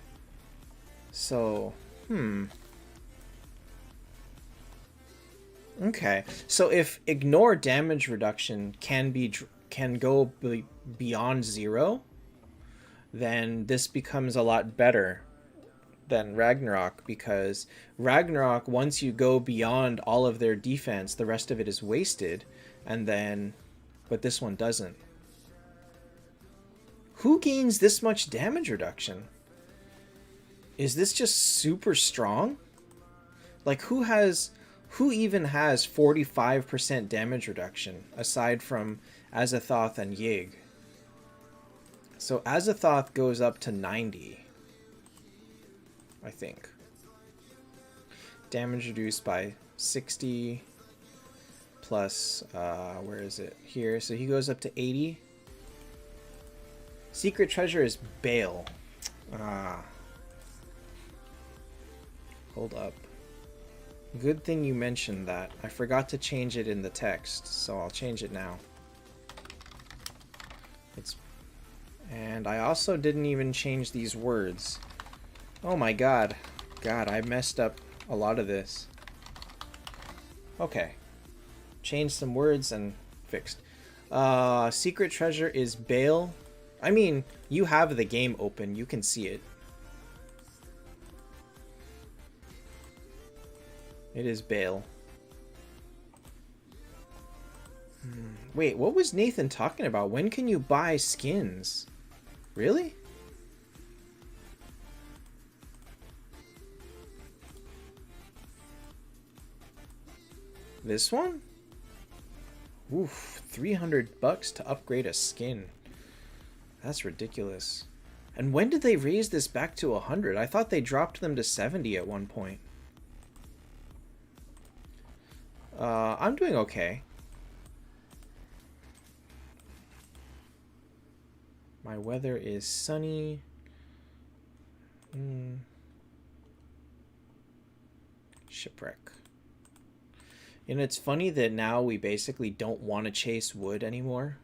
A: So, Okay, so if ignore damage reduction can go beyond 0, then this becomes a lot better than Ragnarok, because Ragnarok, once you go beyond all of their defense, the rest of it is wasted, but this one doesn't. Who gains this much damage reduction? Is this just super strong? Like, who even has 45% damage reduction aside from Azathoth and Yig? So Azathoth goes up to 90. I think. Damage reduced by 60 plus, where is it? Here. So he goes up to 80. Secret treasure is Bale. Hold up. Good thing you mentioned that. I forgot to change it in the text, so I'll change it now. And I also didn't even change these words. Oh my god. God, I messed up a lot of this. Okay. Changed some words and fixed. Secret treasure is Bale. I mean, you have the game open. You can see it. It is Bale. Wait, what was Nathan talking about? When can you buy skins? Really? This one? Oof, $300 to upgrade a skin. That's ridiculous. And when did they raise this back to 100? I thought they dropped them to 70 at one point. I'm doing okay. My weather is sunny. Shipwreck. And it's funny that now we basically don't want to chase wood anymore.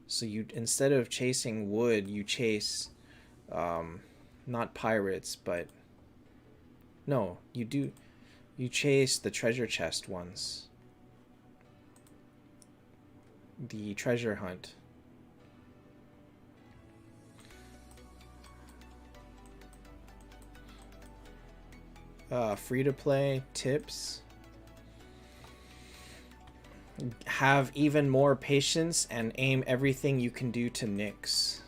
A: So instead of chasing wood, you chase, not pirates, but no, you chase the treasure chest ones. The treasure hunt. Free to play tips. Have even more patience and aim everything you can do to Nyx.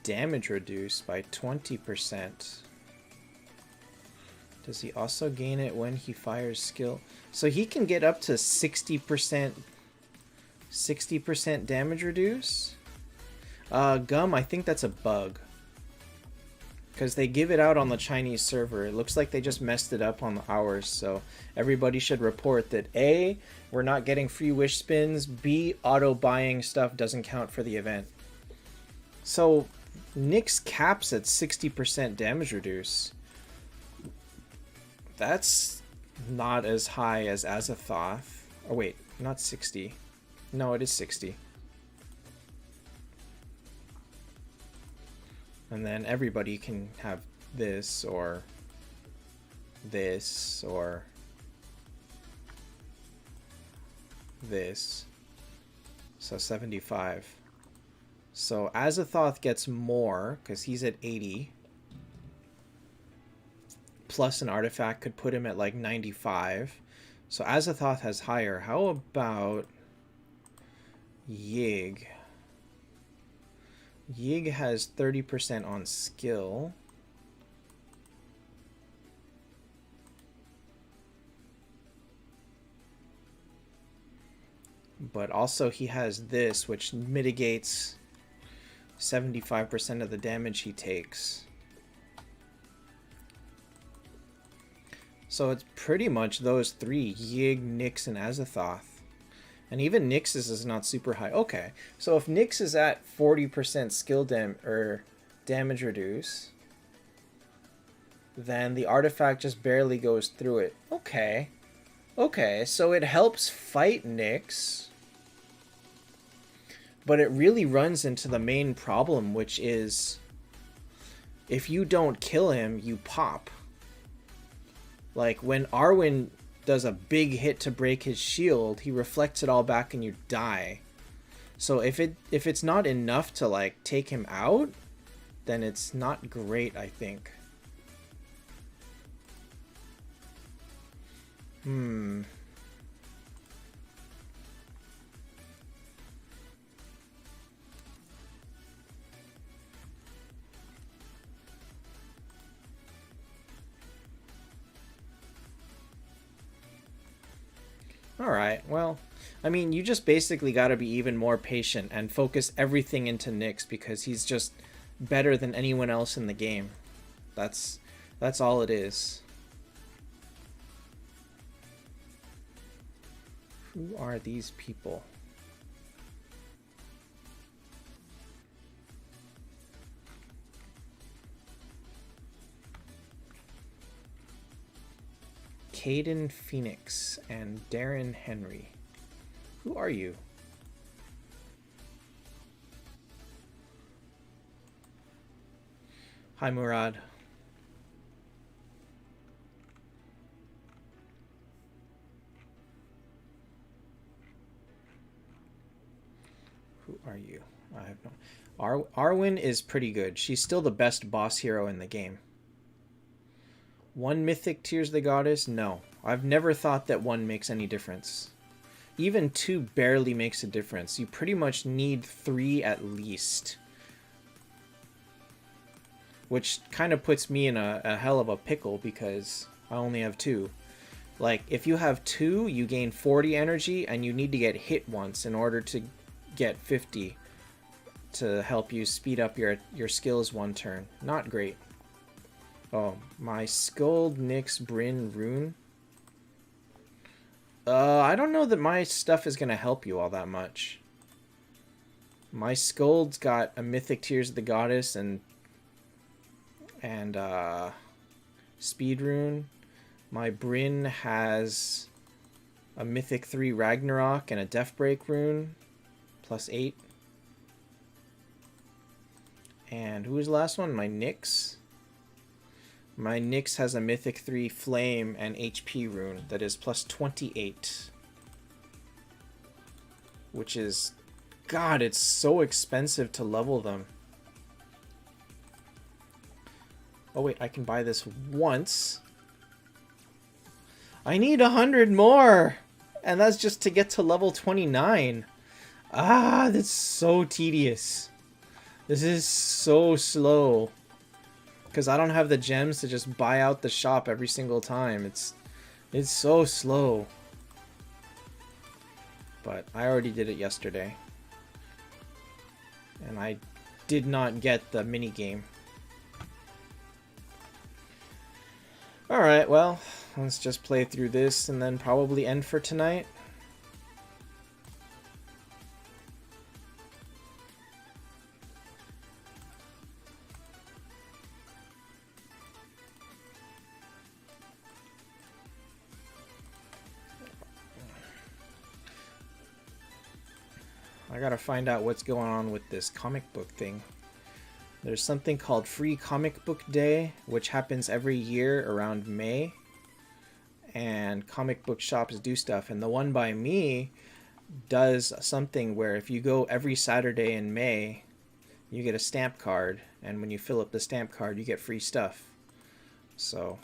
A: damage reduced by 20%. Does he also gain it when he fires skill? So he can get up to 60% damage reduce? Gum, I think that's a bug. Because they give it out on the Chinese server. It looks like they just messed it up on ours. So everybody should report that A, we're not getting free wish spins. B, auto buying stuff doesn't count for the event. So Nyx caps at 60% damage reduce. That's not as high as Azathoth. Oh wait, not 60. No, it is 60. And then everybody can have this or this or this. So 75. So Azathoth gets more because he's at 80. Plus an artifact could put him at like 95. So Azathoth has higher. How about Yig? Yig has 30% on skill. But also he has this, which mitigates 75% of the damage he takes. So it's pretty much those three, Yig, Nyx, and Azathoth. And even Nyx's is not super high. Okay, so if Nyx is at 40% skill damage reduce, then the artifact just barely goes through it. Okay. Okay, so it helps fight Nyx, but it really runs into the main problem, which is if you don't kill him, you pop. Like when Arwen does a big hit to break his shield, he reflects it all back and you die. So if it's not enough to like take him out, then it's not great, I think. Alright, well, I mean, you just basically gotta be even more patient and focus everything into Nyx because he's just better than anyone else in the game. That's all it is. Who are these people? Caden Phoenix and Darren Henry. Who are you? Hi, Murad. Who are you? I have no... Arwen is pretty good. She's still the best boss hero in the game. One Mythic Tears the Goddess? No. I've never thought that one makes any difference. Even two barely makes a difference. You pretty much need 3 at least. Which kind of puts me in a hell of a pickle because I only have 2. Like, if you have 2, you gain 40 energy and you need to get hit once in order to get 50 to help you speed up your skills one turn. Not great. Oh, my Skuld, Nyx, Bryn, Rune. I don't know that my stuff is going to help you all that much. My Skuld's got a Mythic Tears of the Goddess and Speed Rune. My Bryn has a Mythic 3 Ragnarok and a Deathbreak Rune. +8. And who was the last one? My Nyx. My Nyx has a Mythic 3 Flame and HP rune that is +28. Which is... God, it's so expensive to level them. Oh wait, I can buy this once. I need 100 more! And that's just to get to level 29. Ah, that's so tedious. This is so slow. Because I don't have the gems to just buy out the shop every single time. It's so slow. But I already did it yesterday. And I did not get the mini game. Alright, well, let's just play through this and then probably end for tonight. I gotta find out what's going on with this comic book thing. There's something called Free Comic Book Day, which happens every year around May. And comic book shops do stuff. And the one by me does something where if you go every Saturday in May, you get a stamp card. And when you fill up the stamp card, you get free stuff. So.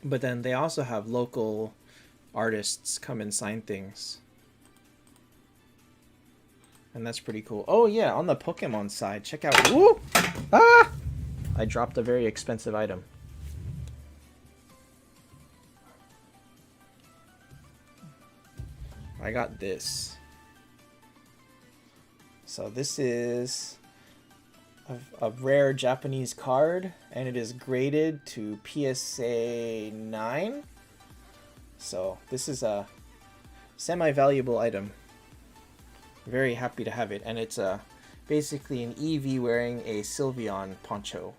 A: But then they also have local artists come and sign things. And that's pretty cool. Oh yeah, on the Pokemon side, check out... Woo! Ah! I dropped a very expensive item. I got this. So this is a rare Japanese card, and it is graded to PSA 9. So this is a semi-valuable item. Very happy to have it, and it's basically an Eevee wearing a Sylveon poncho.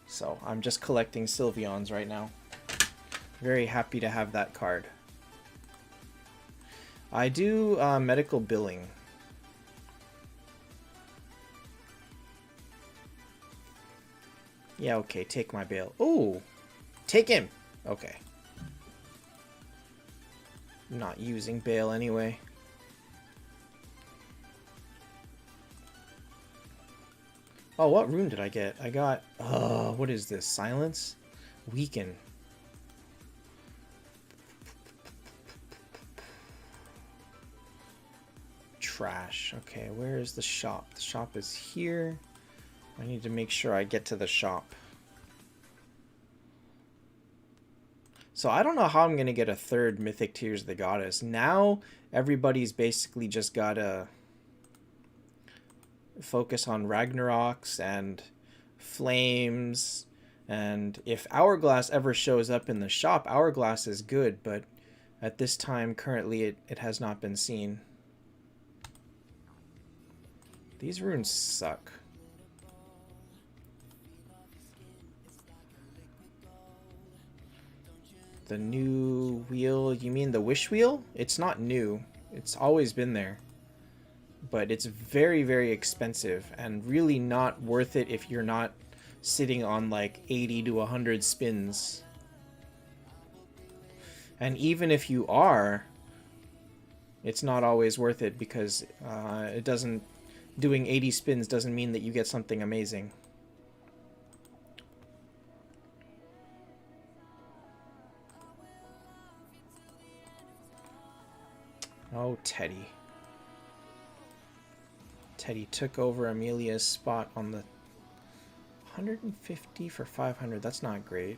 A: So I'm just collecting Sylveons right now. Very happy to have that card. I do medical billing. Yeah, okay, take my bail. Ooh, take him. Okay. I'm not using bail anyway. Oh, what rune did I get? I got, what is this? Silence? Weaken. Trash. Okay, where is the shop? The shop is here. I need to make sure I get to the shop. So I don't know how I'm going to get a third Mythic Tears of the Goddess. Now everybody's basically just got to focus on Ragnaroks and Flames. And if Hourglass ever shows up in the shop, Hourglass is good. But at this time, currently, it has not been seen. These runes suck. The new wheel, you mean the wish wheel? It's not new. It's always been there. But it's very, very expensive and really not worth it if you're not sitting on like 80 to 100 spins. And even if you are, it's not always worth it because it doesn't... Doing 80 spins doesn't mean that you get something amazing. Oh, Teddy. Teddy took over Amelia's spot on the 150 for 500. That's not great.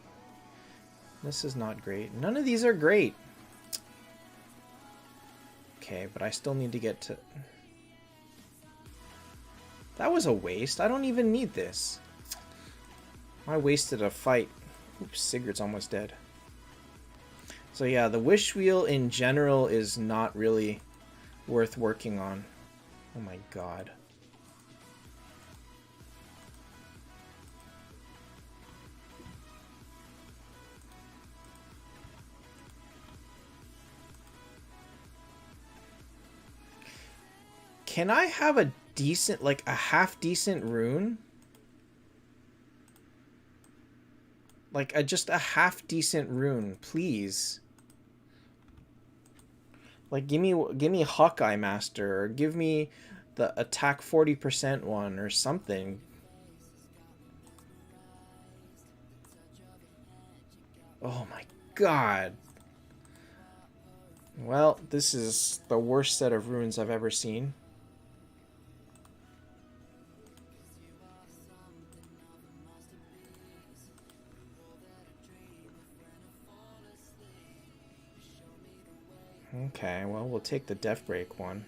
A: This is not great. None of these are great. Okay, but I still need to get to... That was a waste. I don't even need this. I wasted a fight. Oops, Sigurd's almost dead. So yeah, the wish wheel in general is not really worth working on. Oh my god. Can I have a decent, like a half decent rune? Like just a half decent rune, please. Like give me Hawkeye Master, or give me the attack 40% one or something. Oh my god. Well, this is the worst set of runes I've ever seen. Okay, well, we'll take the Death Break one.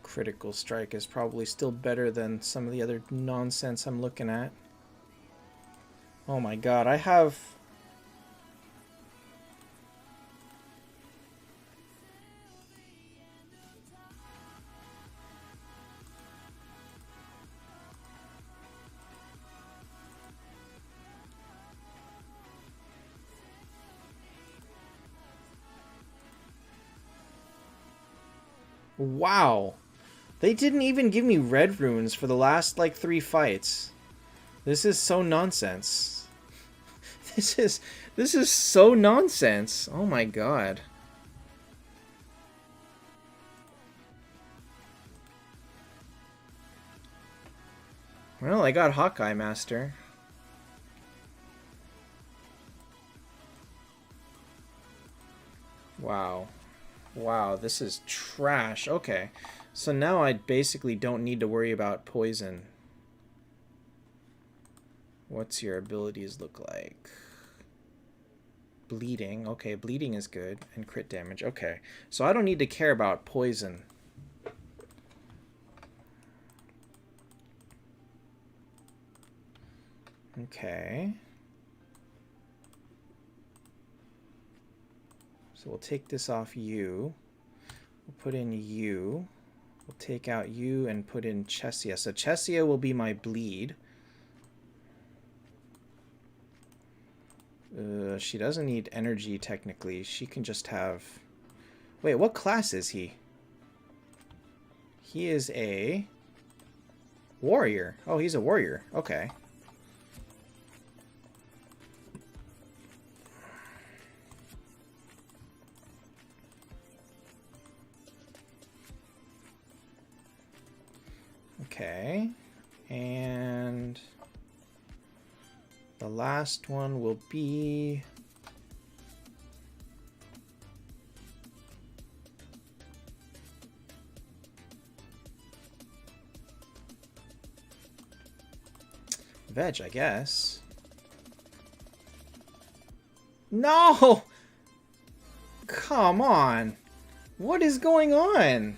A: Critical Strike is probably still better than some of the other nonsense I'm looking at. Oh my god, I have... Wow. They didn't even give me red runes for the last, like, 3 fights. This is so nonsense. This is so nonsense. Oh my god. Well, I got Hawkeye Master. Wow. Wow, this is trash. Okay. So now I basically don't need to worry about poison. What's your abilities look like? Bleeding. Okay, bleeding is good. And crit damage. Okay. So I don't need to care about poison. Okay. So we'll take this off you. We'll put in you. We'll take out you and put in Chessia. So Chessia will be my bleed. She doesn't need energy technically. She can just have... Wait, what class is he? He is a... warrior. Oh, he's a warrior. Okay. Okay. And... the last one will be... veg, I guess. No! Come on! What is going on?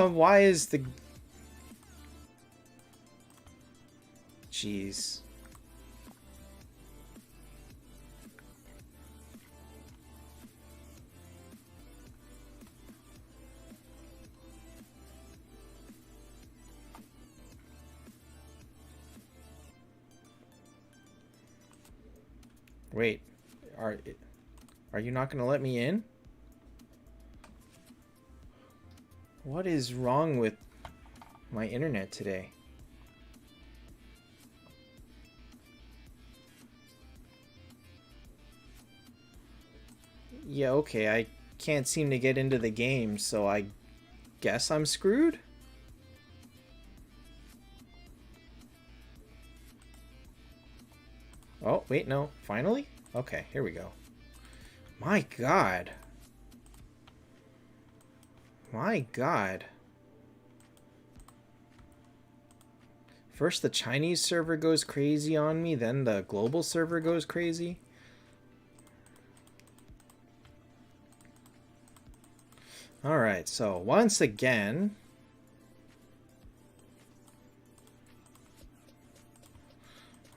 A: Why is the... Jeez. Wait, are you not going to let me in? What is wrong with my internet today? Yeah, okay, I can't seem to get into the game, so I guess I'm screwed? Oh, wait, no. Finally? Okay, here we go. My god. My god. First the Chinese server goes crazy on me, then the global server goes crazy. Alright, so once again...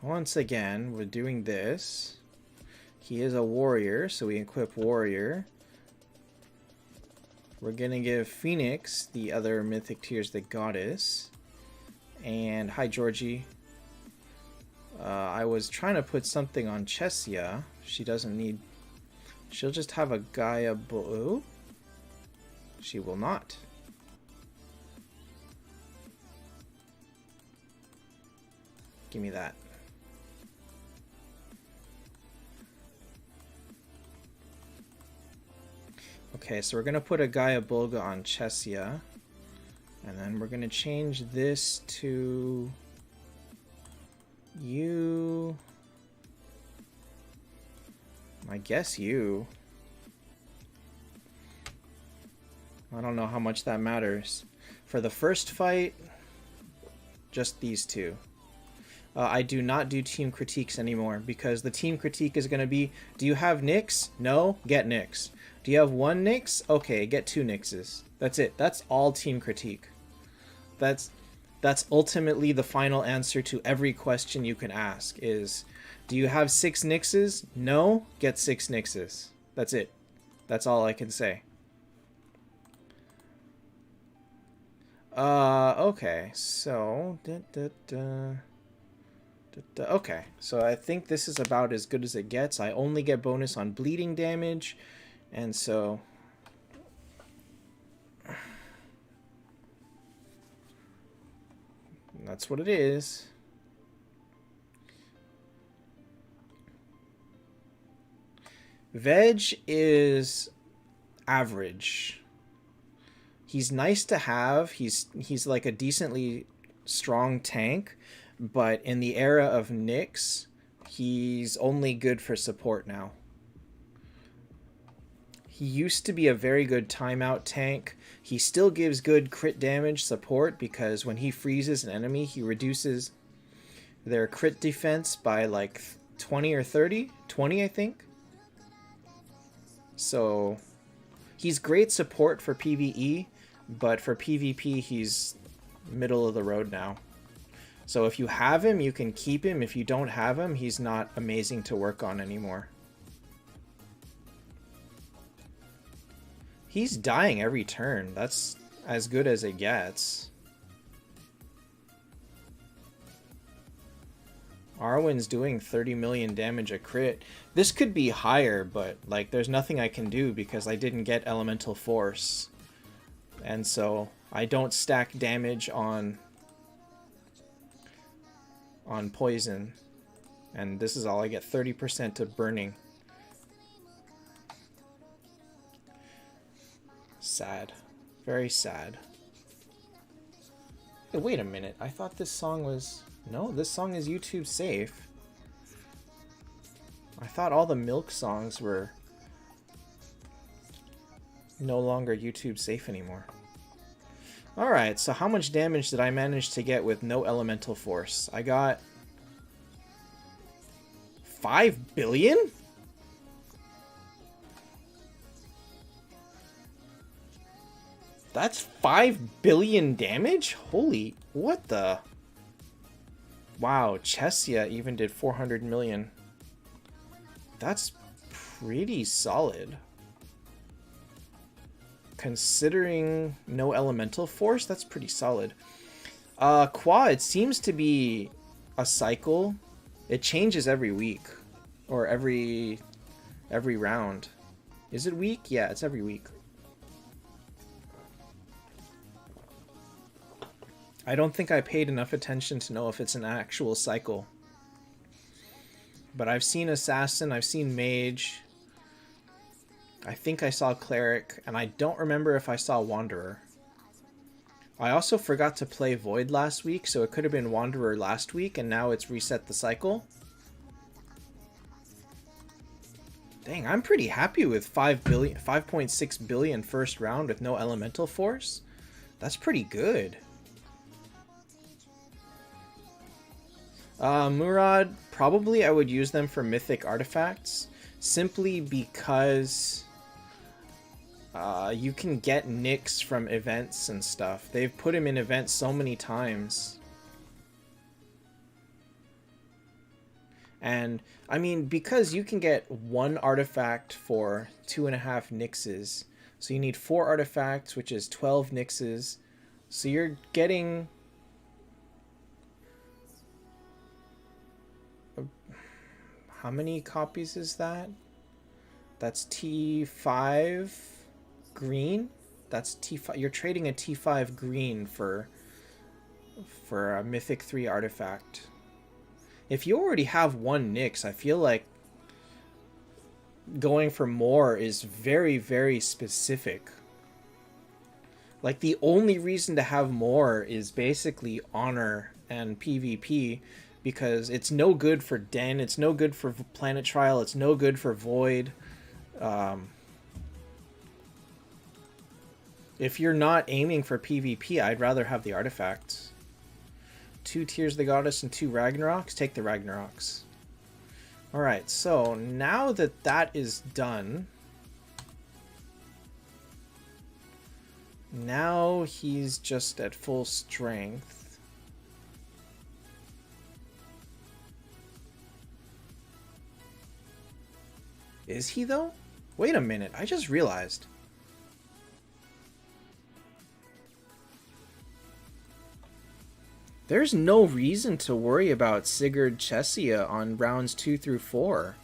A: we're doing this. He is a warrior, so we equip warrior. We're gonna give Phoenix the other mythic tiers, the goddess. And hi Georgie. I was trying to put something on Chessia. She doesn't need... she'll just have a Gaia Blue. She will not. Give me that. Okay, so we're going to put a Gaia Bulga on Chessia. And then we're going to change this to you. I guess you. I don't know how much that matters. For the first fight, just these two. I do not do team critiques anymore because the team critique is going to be, do you have Nyx? No? Get Nyx. Do you have one Nyx? Okay, get two Nyxes. That's it. That's all team critique. That's ultimately the final answer to every question you can ask is, do you have 6 Nyxes? No? Get 6 Nyxes. That's it. That's all I can say. Okay, so... Okay, so I think this is about as good as it gets. I only get bonus on bleeding damage, and so... That's what it is. Veg is average. He's nice to have. He's like a decently strong tank, but in the era of Nyx, he's only good for support now. He used to be a very good timeout tank. He still gives good crit damage support because when he freezes an enemy, he reduces their crit defense by like 20 or 30. 20, I think. So he's great support for PvE, but for PvP, he's middle of the road now. So if you have him, you can keep him. If you don't have him, he's not amazing to work on anymore. He's dying every turn. That's as good as it gets. Arwen's doing 30 million damage a crit. This could be higher, but like there's nothing I can do because I didn't get Elemental Force. And so I don't stack damage on poison. And this is all I get, 30% to burning. Sad. Very sad. Hey, wait a minute. I thought this song was... No, this song is YouTube safe. I thought all the Milk songs were no longer YouTube safe anymore. Alright, so how much damage did I manage to get with no Elemental Force? I got 5 billion? That's 5 billion damage? Holy, what the? Wow, Chesia even did 400 million. That's pretty solid. Considering no Elemental Force, that's pretty solid. Quad seems to be a cycle. It changes every week. Or every round. Is it week? Yeah, it's every week. I don't think I paid enough attention to know if it's an actual cycle. But I've seen Assassin, I've seen Mage. I think I saw Cleric, and I don't remember if I saw Wanderer. I also forgot to play Void last week, so it could have been Wanderer last week, and now it's reset the cycle. Dang, I'm pretty happy with 5.6 billion first round with no Elemental Force. That's pretty good. Murad, probably I would use them for Mythic artifacts, simply because you can get Nyx from events and stuff. They've put him in events so many times. And, I mean, because you can get 1 artifact for 2.5 Nyxes, so you need 4 artifacts, which is 12 Nyxes, so you're getting... How many copies is that? That's T5 green? That's T5. You're trading a T5 green for a Mythic 3 artifact. If you already have 1 Nyx, I feel like going for more is very, very specific. Like, the only reason to have more is basically honor and PvP, because it's no good for Den, it's no good for Planet Trial, it's no good for Void. If you're not aiming for PvP, I'd rather have the artifacts. 2 Tears of the Goddess and 2 Ragnaroks? Take the Ragnaroks. Alright, so now that that is done, now he's just at full strength. Is he though? Wait a minute, I just realized. There's no reason to worry about Sigurd Chesia on rounds 2 through 4.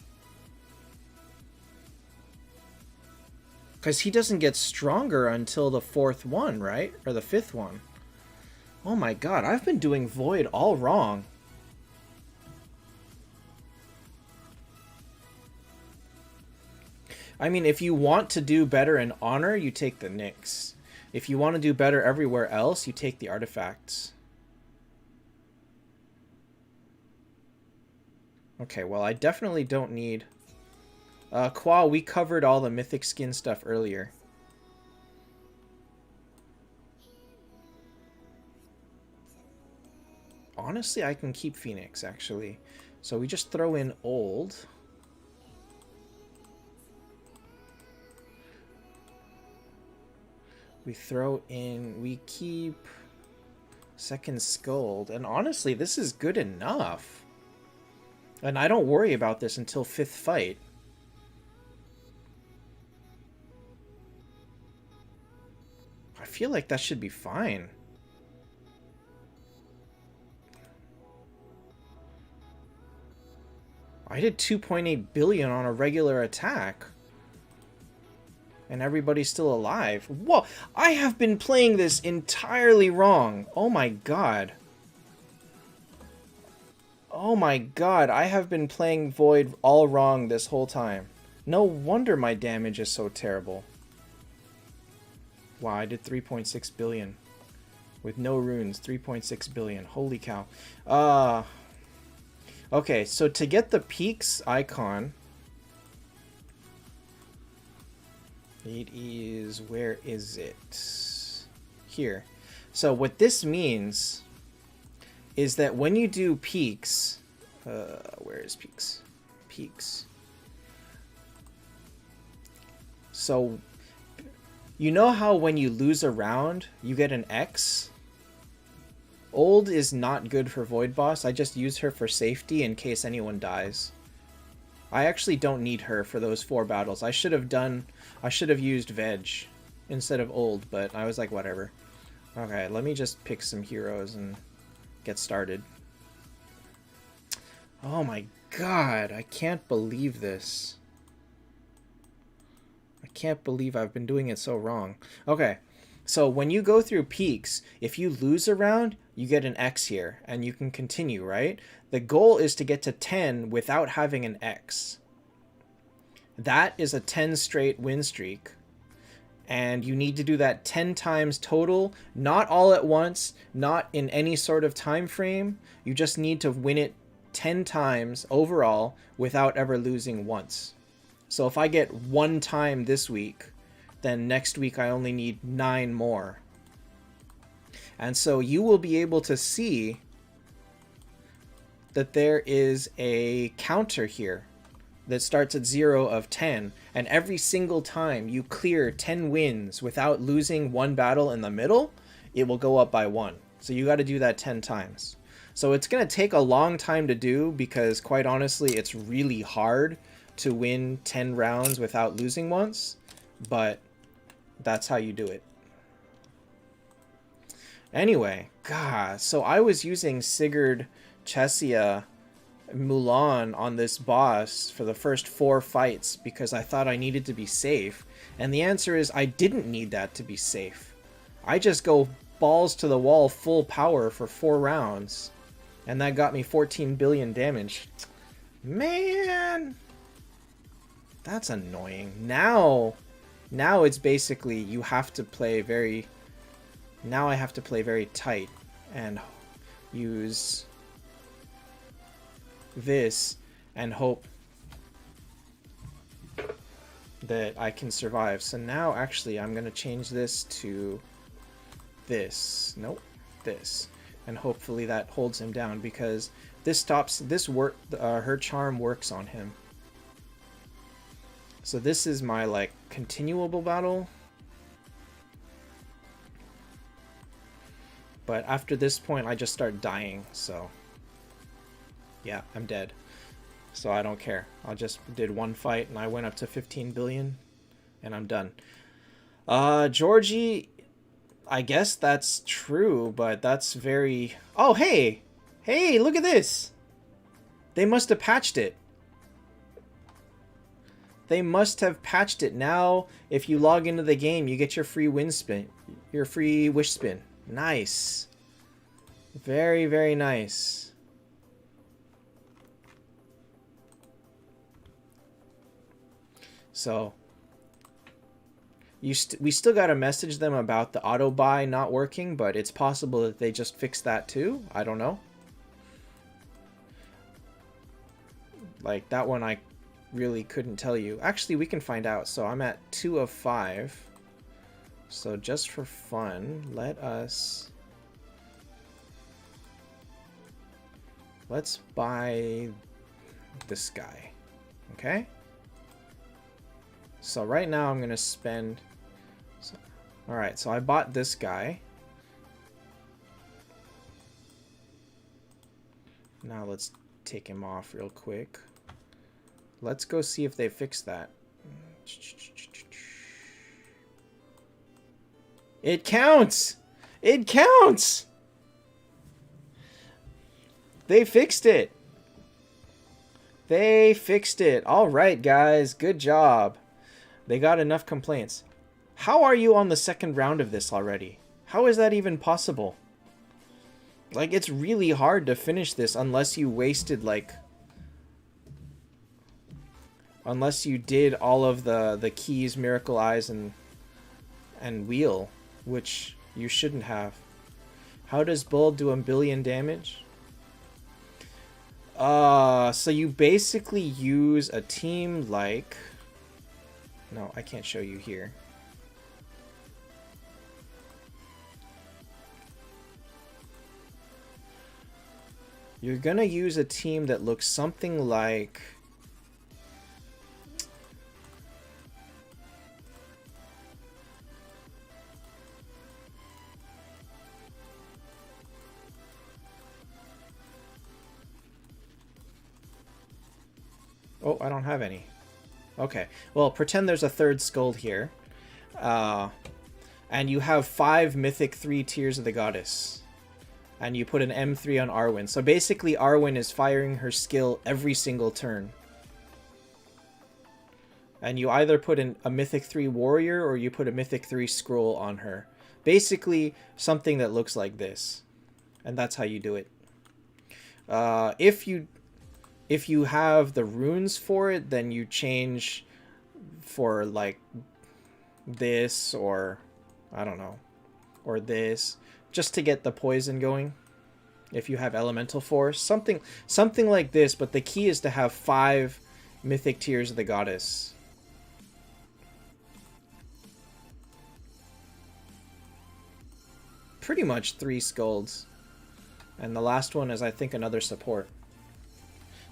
A: Because he doesn't get stronger until the 4th one, right? Or the 5th one. Oh my god, I've been doing Void all wrong. I mean, if you want to do better in Honor, you take the Nyx. If you want to do better everywhere else, you take the Artifacts. Okay, well, I definitely don't need... Qua, we covered all the Mythic skin stuff earlier. Honestly, I can keep Phoenix, actually. So we just throw in Old. We throw in... We keep... Second Scold. And honestly, this is good enough. And I don't worry about this until 5th fight. I feel like that should be fine. I did 2.8 billion on a regular attack. And everybody's still alive. Whoa! I have been playing this entirely wrong. Oh my god. Oh my god, I have been playing Void all wrong this whole time. No wonder my damage is so terrible. Wow, I did 3.6 billion. With no runes, 3.6 billion. Holy cow. Okay, so to get the peaks icon... It is... Where is it? Here. So what this means... is that when you do peaks, where is peaks? Peaks. So, you know how when you lose a round, you get an X? Old is not good for Void Boss. I just use her for safety in case anyone dies. I actually don't need her for those 4 battles. I should have used Veg instead of Old, but I was like, whatever. Okay, let me just pick some heroes and get started. Oh my god, I can't believe this. I can't believe I've been doing it so wrong. Okay, so when you go through peaks, if you lose a round, you get an X here, and you can continue, right? The goal is to get to 10 without having an X. That is a 10 straight win streak. And you need to do that 10 times total, not all at once, not in any sort of time frame. You just need to win it 10 times overall without ever losing once. So if I get 1 time this week, then next week I only need 9 more. And so you will be able to see that there is a counter here that starts at 0 of 10, and every single time you clear 10 wins without losing 1 battle in the middle, it will go up by 1. So you got to do that 10 times. So it's going to take a long time to do, because quite honestly, it's really hard to win 10 rounds without losing once, but that's how you do it. Anyway, god, so I was using Sigurd Chesia Mulan on this boss for the first 4 fights because I thought I needed to be safe, and the answer is I didn't need that to be safe. I just go balls to the wall full power for 4 rounds, and that got me 14 billion damage. Man, that's annoying. Now it's basically you have to play very Now I have to play very tight and use this and hope that I can survive. So now actually I'm going to change this to this. Nope, this. And hopefully that holds him down, because this stops, her charm works on him. So this is my like continuable battle. But after this point I just start dying, so yeah, I'm dead. So I don't care. I just did one fight and I went up to 15 billion and I'm done. Georgie, I guess that's true, but that's very... Oh, hey! Hey, look at this! They must have patched it. They must have patched it. Now, if you log into the game, you get your free win spin. Your free wish spin. Nice. Very, very nice. So... we still gotta message them about the auto buy not working, but it's possible that they just fixed that too. I don't know. Like that one I really couldn't tell you. Actually, we can find out. So I'm at 2 of 5. So just for fun, let's buy this guy. Okay? So right now I'm gonna spend... Alright, so I bought this guy. Now let's take him off real quick. Let's go see if they fixed that. It counts! It counts! They fixed it! They fixed it. Alright, guys. Good job. They got enough complaints. How are you on the second round of this already? How is that even possible? Like, it's really hard to finish this unless you wasted, like... Unless you did all of the keys, Miracle Eyes, and Wheel, which you shouldn't have. How does Bull do a billion damage? So you basically use a team like... No, I can't show you here. You're gonna use a team that looks something like... Oh, I don't have any. Okay, well, pretend there's a third Skuld here. And you have 5 Mythic 3 Tears of the Goddess. And you put an M3 on Arwen. So basically, Arwen is firing her skill every single turn. And you either put a Mythic 3 Warrior or you put a Mythic 3 Scroll on her. Basically, something that looks like this. And that's how you do it. If you have the runes for it, then you change for, like, this or, I don't know, or this, just to get the poison going. If you have elemental force, something like this, but the key is to have 5 Mythic Tears of the Goddess. Pretty much 3 Skulds. And the last one is, I think, another support.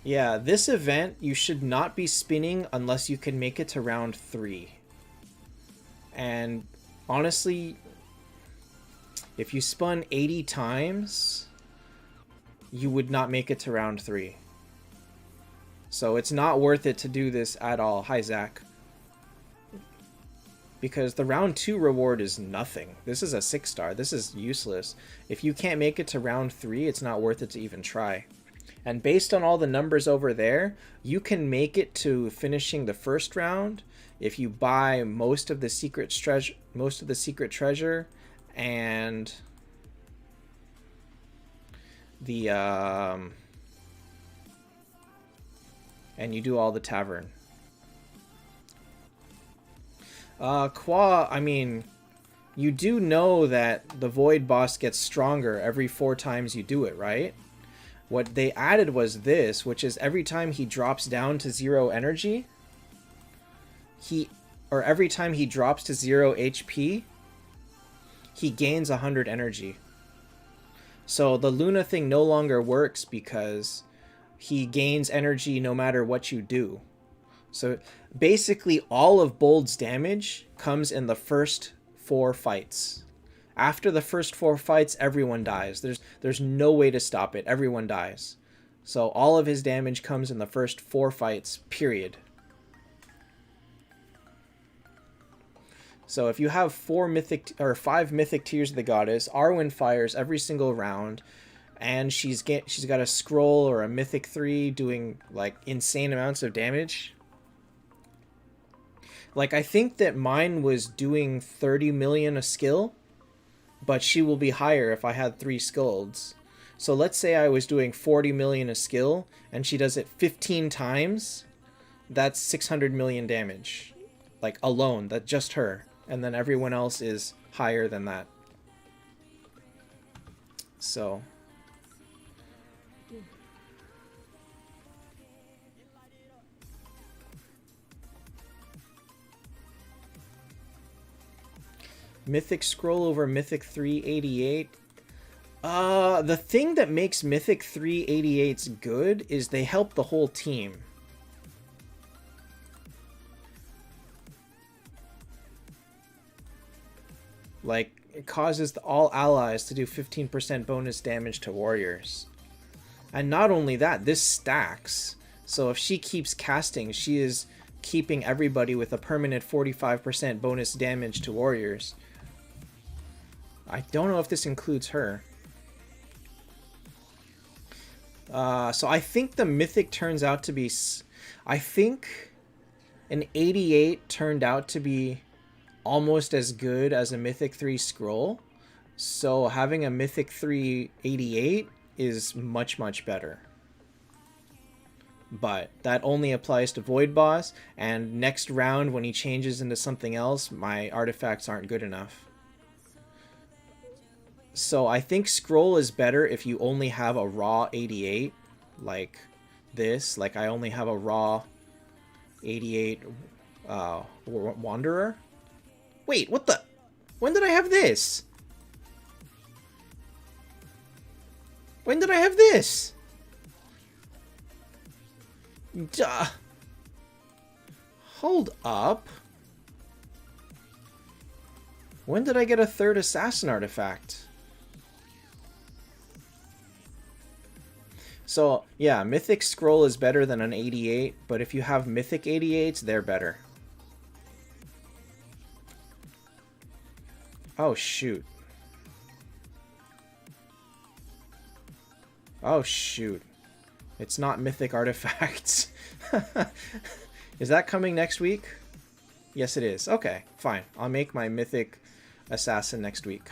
A: Yeah, this event, you should not be spinning unless you can make it to round 3. And honestly, if you spun 80 times, you would not make it to round 3. So it's not worth it to do this at all. Hi, Zach. Because the round 2 reward is nothing. This is a 6-star. This is useless. If you can't make it to round 3, it's not worth it to even try. And based on all the numbers over there, you can make it to finishing the first round if you buy most of the secret treasure, and the and you do all the tavern. I mean, You do know that the Void boss gets stronger every 4 times you do it, right? What they added was this, which is every time he drops down to 0 energy, or every time he drops to 0 HP, he gains 100 energy. So the Luna thing no longer works because he gains energy no matter what you do. So basically all of Bold's damage comes in the first 4 fights. After the first 4 fights, everyone dies. There's no way to stop it. Everyone dies. So all of his damage comes in the first 4 fights, period. So if you have 5 mythic Tears of the Goddess, Arwen fires every single round, and she's got a scroll or a mythic 3 doing like insane amounts of damage. Like, I think that mine was doing 30 million a skill, but she will be higher if I had 3 skulls. So let's say I was doing 40 million a skill, and she does it 15 times. That's 600 million damage. Like, alone, that's just her. And then everyone else is higher than that. So... Mythic scroll over Mythic 388. The thing that makes Mythic 388s good is they help the whole team. Like, it causes all allies to do 15% bonus damage to warriors. And not only that, this stacks. So if she keeps casting, she is keeping everybody with a permanent 45% bonus damage to warriors. I don't know if this includes her. So I think the Mythic turns out to be... I think an 88 turned out to be almost as good as a Mythic 3 scroll. So having a Mythic 3 88 is much, much better. But that only applies to Void Boss, and next round when he changes into something else, my artifacts aren't good enough. So I think scroll is better if you only have a raw 88, like this. Like I only have a raw 88 Wanderer. Wait, what the? When did I have this? When did I have this? Duh. Hold up. When did I get a 3rd assassin artifact? So, yeah, Mythic Scroll is better than an 88, but if you have Mythic 88s, they're better. Oh, shoot. Oh, shoot. It's not Mythic Artifacts. Is that coming next week? Yes, it is. Okay, fine. I'll make my Mythic Assassin next week.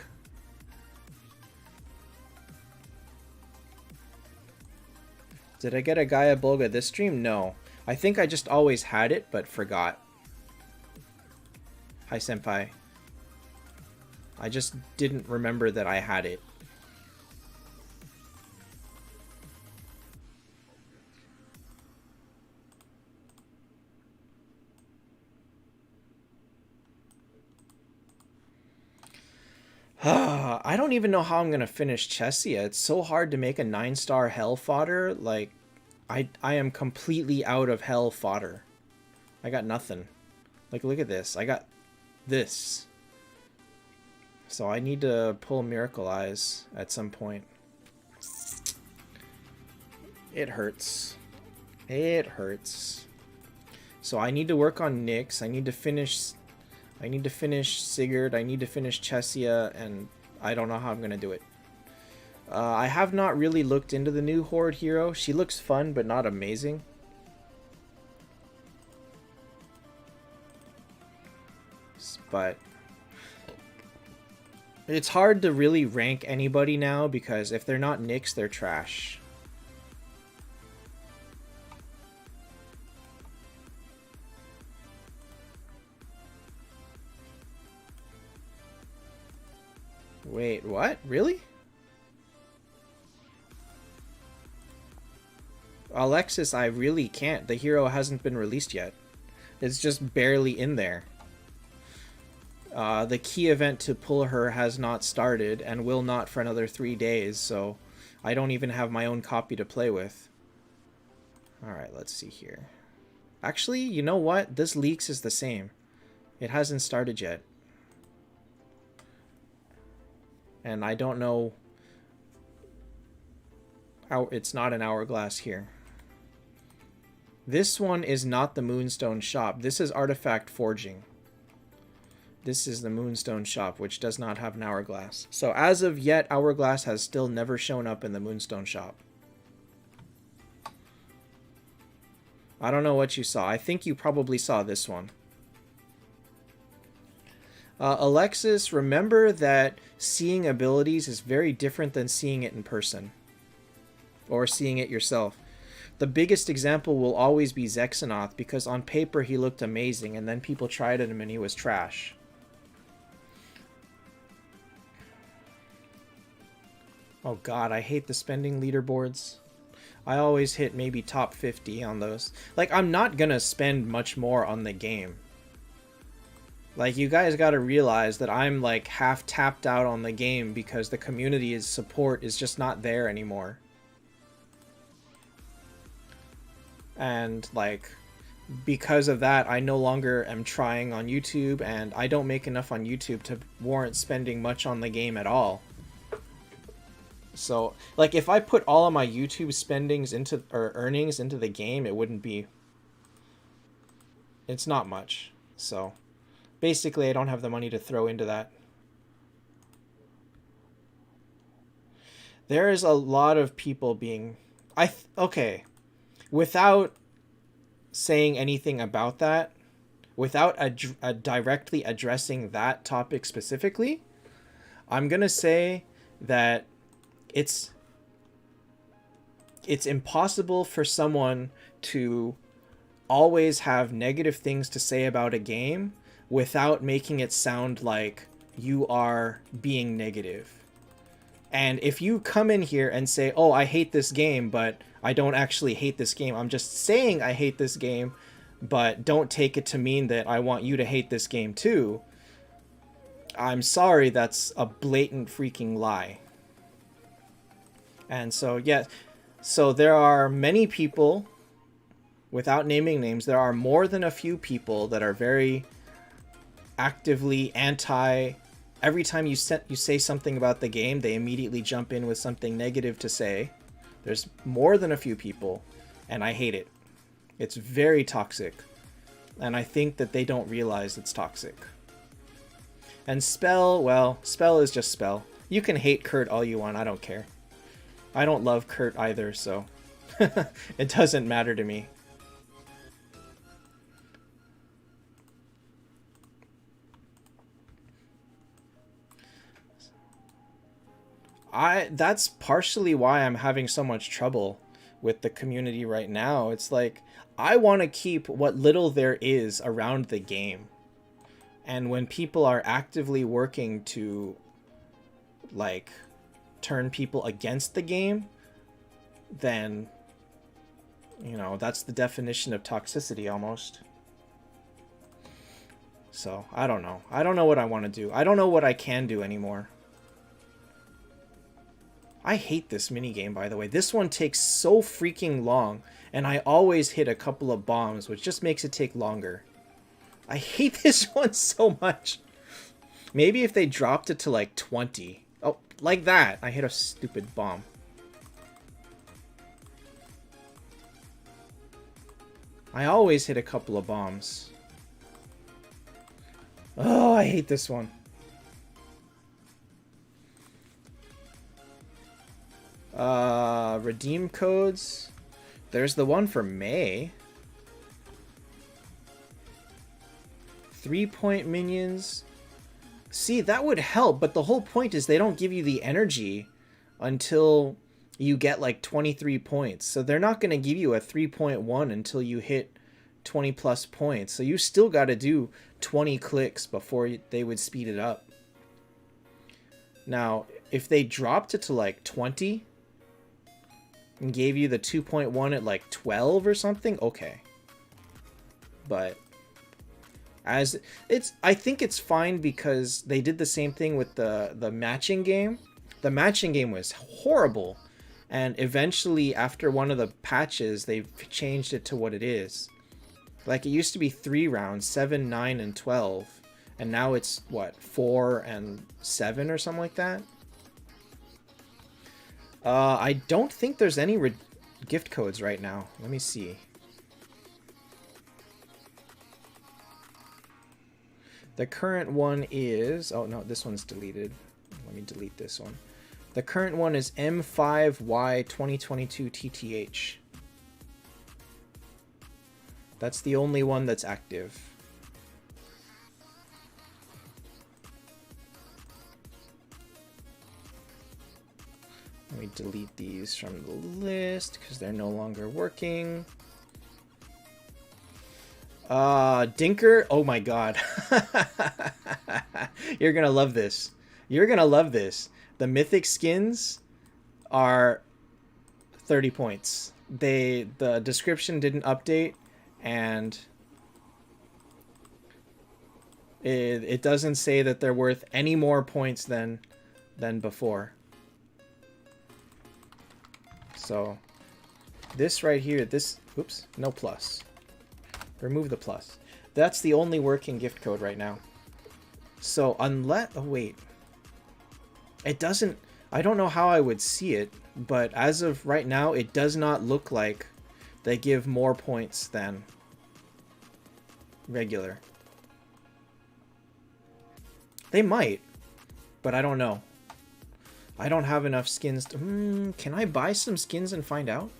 A: Did I get a Gaia Bolga this stream? No. I think I just always had it, but forgot. Hi, Senpai. I just didn't remember that I had it. I don't even know how I'm gonna finish Chessia. It's so hard to make a 9-star hell fodder. Like, I am completely out of hell fodder. I got nothing. Like, look at this. I got this. So I need to pull Miracle Eyes at some point. It hurts. It hurts. So I need to work on Nyx. I need to finish Sigurd, I need to finish Chessia, and I don't know how I'm going to do it. I have not really looked into the new Horde hero. She looks fun, but not amazing. But it's hard to really rank anybody now, because if they're not Nyx, they're trash. Wait, what? Really? Alexis, I really can't. The hero hasn't been released yet. It's just barely in there. The key event to pull her has not started and will not for another 3 days, so I don't even have my own copy to play with. Alright, let's see here. Actually, you know what? This leaks is the same. It hasn't started yet. And I don't know... It's not an hourglass here. This one is not the Moonstone shop. This is artifact forging. This is the Moonstone shop, which does not have an hourglass. So as of yet, hourglass has still never shown up in the Moonstone shop. I don't know what you saw. I think you probably saw this one. Alexis, remember that seeing abilities is very different than seeing it in person. Or seeing it yourself. The biggest example will always be Zexanoth, because on paper he looked amazing, and then people tried him and he was trash. Oh god, I hate the spending leaderboards. I always hit maybe top 50 on those. Like, I'm not gonna spend much more on the game. Like, you guys gotta realize that I'm, like, half tapped out on the game because the community's support is just not there anymore. And, like, because of that, I no longer am trying on YouTube, and I don't make enough on YouTube to warrant spending much on the game at all. So, like, if I put all of my YouTube spendings into, or earnings into the game, it wouldn't be... It's not much. So, basically, I don't have the money to throw into that. There is a lot of people being... Okay. Without saying anything about that, without directly addressing that topic specifically, I'm going to say that it's impossible for someone to always have negative things to say about a game without making it sound like you are being negative. And if you come in here and say, oh, I hate this game, but I don't actually hate this game, I'm just saying I hate this game, but don't take it to mean that I want you to hate this game too, I'm sorry, that's a blatant freaking lie. And so, yeah, so there are many people, without naming names, there are more than a few people that are very actively anti... Every time you say something about the game, they immediately jump in with something negative to say. There's more than a few people, and I hate it. It's very toxic. And I think that they don't realize it's toxic. And Spell, well, Spell is just Spell. You can hate Kurt all you want, I don't care. I don't love Kurt either, so it doesn't matter to me. That's partially why I'm having so much trouble with the community right now. It's like, I want to keep what little there is around the game. And when people are actively working to, like, turn people against the game, then, you know, that's the definition of toxicity almost. So, I don't know. I don't know what I want to do. I don't know what I can do anymore. I hate this minigame, by the way. This one takes so freaking long, and I always hit a couple of bombs, which just makes it take longer. I hate this one so much. Maybe if they dropped it to like 20. Oh, like that. I hit a stupid bomb. I always hit a couple of bombs. Oh, I hate this one. Redeem codes. There's the one for May. 3-point minions. See, that would help, but the whole point is they don't give you the energy until you get like 23 points. So they're not going to give you a 3.1 until you hit 20 plus points. So you still got to do 20 clicks before they would speed it up. Now, if they dropped it to like 20 and gave you the 2.1 at like 12 or something, okay. But as it's, I think it's fine because they did the same thing with the matching game. The matching game was horrible, and eventually after one of the patches they've changed it to what it is. Like, it used to be 3 rounds, 7, 9, and 12, and now it's what, 4 and 7 or something like that. I don't think there's any gift codes right now. Let me see. The current one is... Oh, no, this one's deleted. Let me delete this one. The current one is M5Y 2022 TTH. That's the only one that's active. Let me delete these from the list because they're no longer working. Dinker, oh my god. You're gonna love this. You're gonna love this. The Mythic skins are 30 points. The description didn't update, and it doesn't say that they're worth any more points than before. So this right here, this, oops, no plus. Remove the plus. That's the only working gift code right now. So unless, oh wait. It doesn't, I don't know how I would see it, but as of right now, it does not look like they give more points than regular. They might, but I don't know. I don't have enough skins to... can I buy some skins and find out?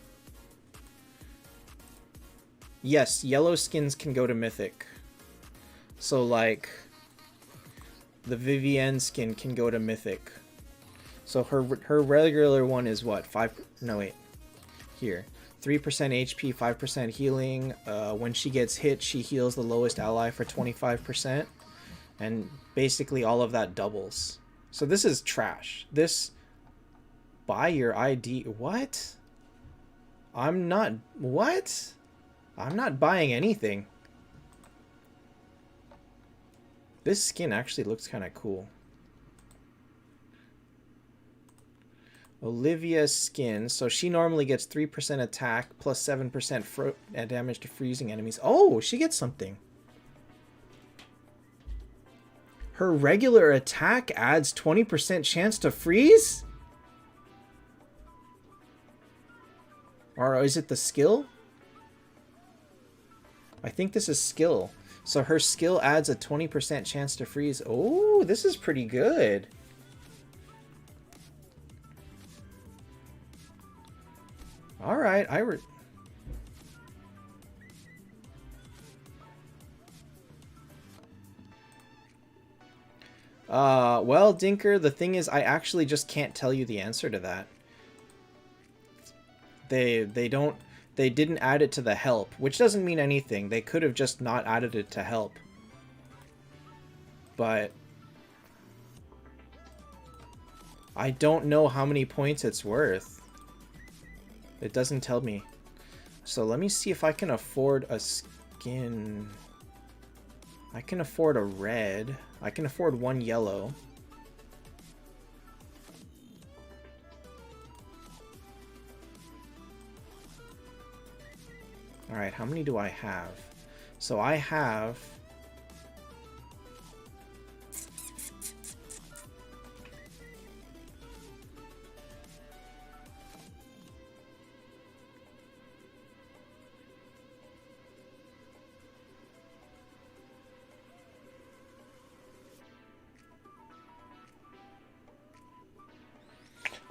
A: Yes, yellow skins can go to Mythic. So, like, the Vivienne skin can go to Mythic. So her regular one is what? 5... No, wait. Here. 3% HP, 5% healing. When she gets hit, she heals the lowest ally for 25%. And basically all of that doubles. So this is trash. This... Buy your ID... What? I'm not... What? I'm not buying anything. This skin actually looks kind of cool. Olivia's skin. So she normally gets 3% attack plus 7% damage to freezing enemies. Oh, she gets something. Her regular attack adds 20% chance to freeze? Or is it the skill? I think this is skill. So her skill adds a 20% chance to freeze. Oh, this is pretty good. All right, well, Dinker, the thing is, I actually just can't tell you the answer to that. They didn't add it to the help, which doesn't mean anything. They could have just not added it to help. But I don't know how many points it's worth. It doesn't tell me. So let me see if I can afford a skin. I can afford a red. I can afford one yellow. Alright, how many do I have? So I have...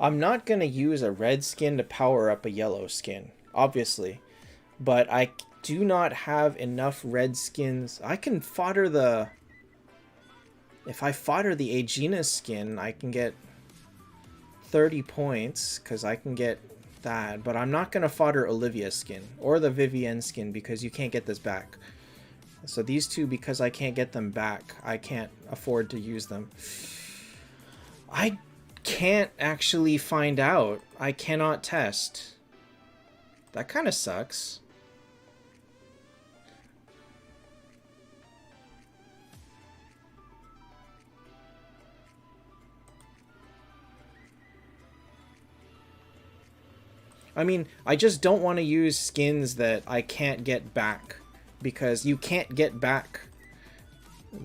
A: I'm not going to use a red skin to power up a yellow skin, obviously. But I do not have enough red skins. I can fodder the... If I fodder the Aegina skin, I can get 30 points, because I can get that. But I'm not going to fodder Olivia's skin, or the Vivienne skin, because you can't get this back. So these two, because I can't get them back, I can't afford to use them. I can't actually find out. I cannot test. That kind of sucks. I mean, I just don't want to use skins that I can't get back, because you can't get back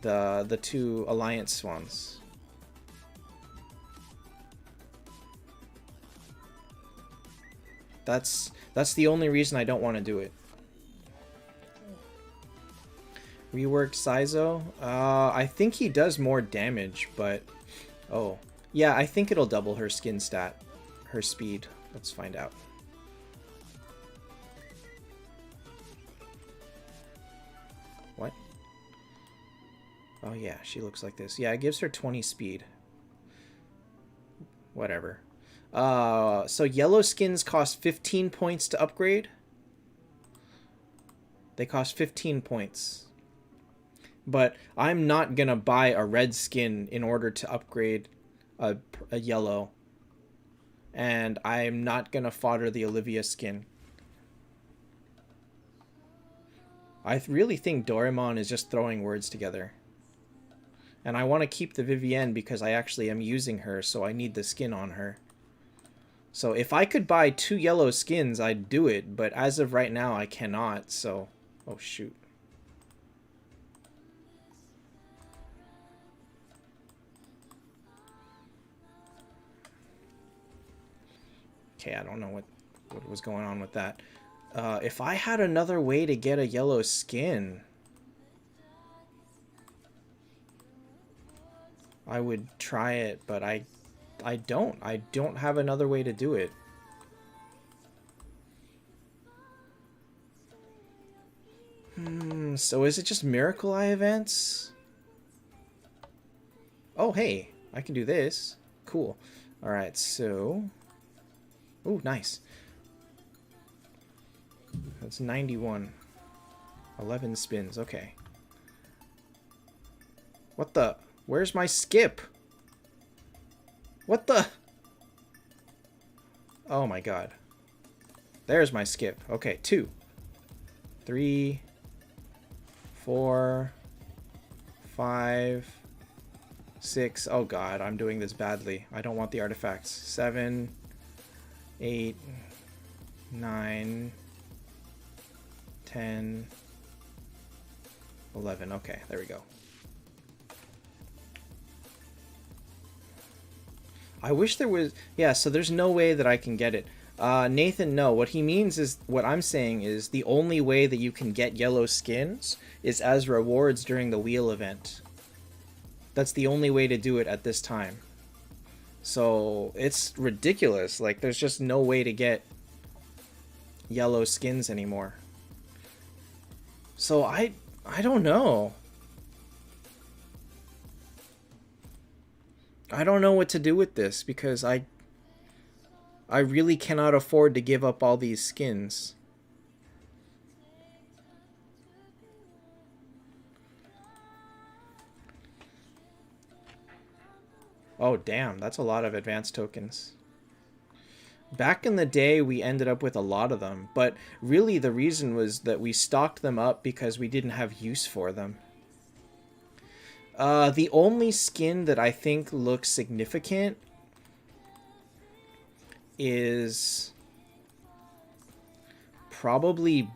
A: the two alliance ones. That's the only reason I don't want to do it. Reworked Saizo? I think he does more damage, but... Oh. Yeah, I think it'll double her skin stat. Her speed. Let's find out. What? Oh yeah, she looks like this. Yeah, it gives her 20 speed. Whatever. So yellow skins cost 15 points to upgrade. They cost 15 points. But I'm not gonna buy a red skin in order to upgrade a yellow. And I'm not gonna fodder the Olivia skin. I really think Doraemon is just throwing words together. And I want to keep the Vivienne because I actually am using her, so I need the skin on her. So if I could buy 2 yellow skins, I'd do it, but as of right now, I cannot, so... Oh, shoot. Okay, I don't know what was going on with that. If I had another way to get a yellow skin... I would try it, but I don't. I don't have another way to do it. So is it just Miracle Eye events? Oh, hey, I can do this. Cool. Alright, so... Ooh, nice. That's 91. 11 spins, okay. What the... Where's my skip? What the... Oh my god. There's my skip. Okay, 2. 3... 4... 5... 6... Oh god, I'm doing this badly. I don't want the artifacts. 7... 8... 9... 10... 11. Okay, there we go. I wish there was... Yeah, so there's no way that I can get it. Nathan, no. What he means is... What I'm saying is the only way that you can get yellow skins is as rewards during the wheel event. That's the only way to do it at this time. So, it's ridiculous. Like, there's just no way to get yellow skins anymore. So, I don't know. I don't know what to do with this because I really cannot afford to give up all these skins. Oh damn, that's a lot of advanced tokens. Back in the day we ended up with a lot of them, but really the reason was that we stocked them up because we didn't have use for them. The only skin that I think looks significant is probably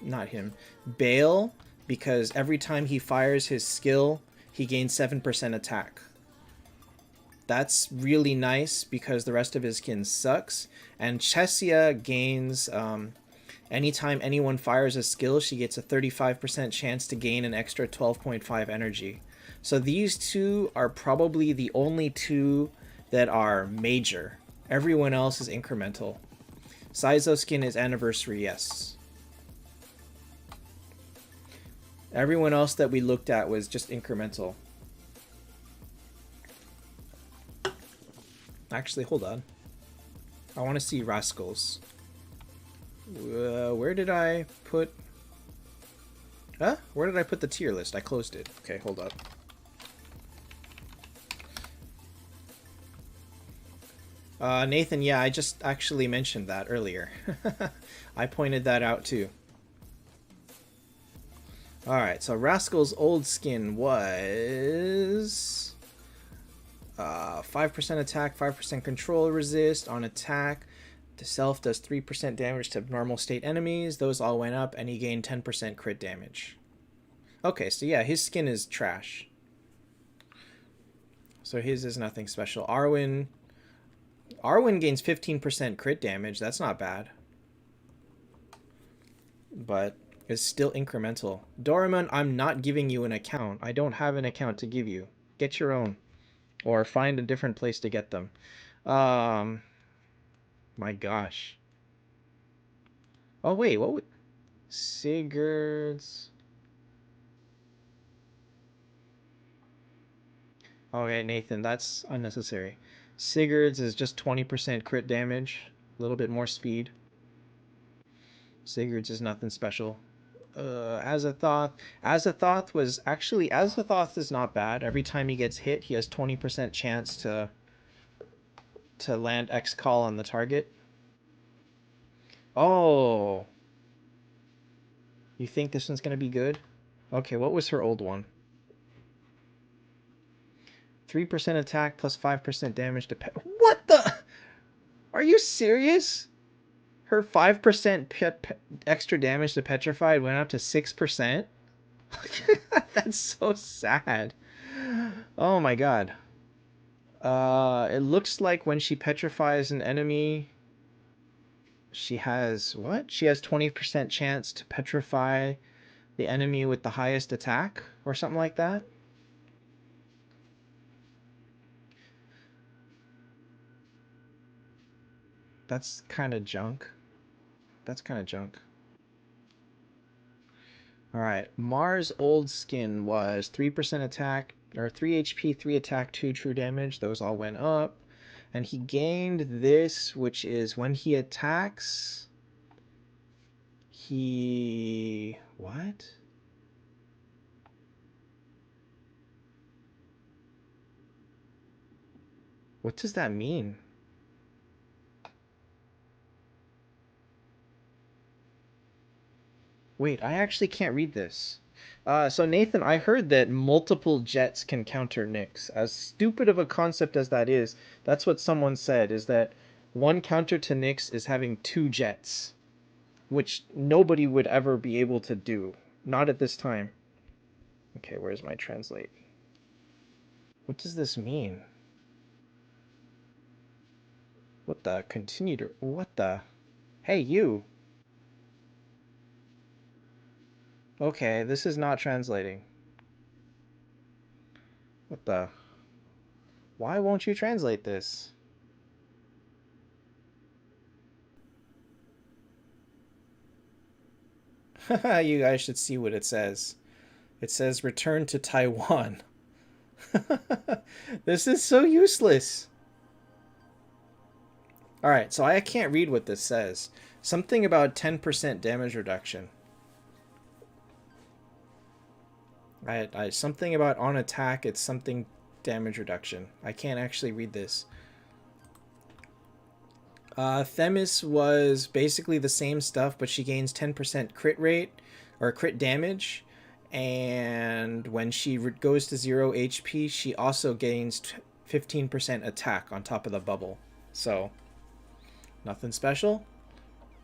A: not him, Bale, because every time he fires his skill, he gains 7% attack. That's really nice because the rest of his skin sucks. And Chesia gains, anytime anyone fires a skill, she gets a 35% chance to gain an extra 12.5 energy. So these two are probably the only two that are major. Everyone else is incremental. Saizo skin is anniversary, yes. Everyone else that we looked at was just incremental. Actually, hold on. I want to see Rascals. Where did I put... Huh? Where did I put the tier list? I closed it. Okay, hold up. Nathan, yeah, I just actually mentioned that earlier. I pointed that out too. Alright, so Rascal's old skin was 5% attack, 5% control resist on attack. The self does 3% damage to normal state enemies. Those all went up, and he gained 10% crit damage. Okay, so yeah, his skin is trash. So his is nothing special. Arwen gains 15% crit damage. That's not bad. But it's still incremental. Doraemon, I'm not giving you an account. I don't have an account to give you. Get your own. Or find a different place to get them. My gosh. Oh, wait, what would... Sigurd's... Okay, Nathan, that's unnecessary. Sigurd's is just 20% crit damage. A little bit more speed. Sigurd's is nothing special. Azathoth. Azathoth was... Actually, Azathoth is not bad. Every time he gets hit, he has 20% chance to land X call on the target. Oh, you think this one's gonna be good? Okay, what was her old one? 3% attack plus 5% damage to pet. What the? Are you serious? Her 5% extra damage to petrified went up to 6%? That's so sad. Oh my god. It looks like when she petrifies an enemy, she has what? She has 20% chance to petrify the enemy with the highest attack or something like that. That's kind of junk. That's kind of junk. Alright, Mars' old skin was 3% attack, or 3 HP, 3 attack, 2 true damage. Those all went up. And he gained this, which is when he attacks, he... What? What does that mean? Wait, I actually can't read this. So Nathan, I heard that multiple jets can counter Nyx. As stupid of a concept as that is, that's what someone said, is that one counter to Nyx is having 2 jets, which nobody would ever be able to do. Not at this time. Okay, where's my translate? What does this mean? What the? Continue to... What the? Hey, you! Okay, this is not translating. What the? Why won't you translate this? You guys should see what it says. It says return to Taiwan. This is so useless. Alright, so I can't read what this says. Something about 10% damage reduction. Something about on attack, it's something damage reduction. I can't actually read this. Themis was basically the same stuff, but she gains 10% crit rate, or crit damage. And when she goes to 0 HP, she also gains 15% attack on top of the bubble. So, nothing special?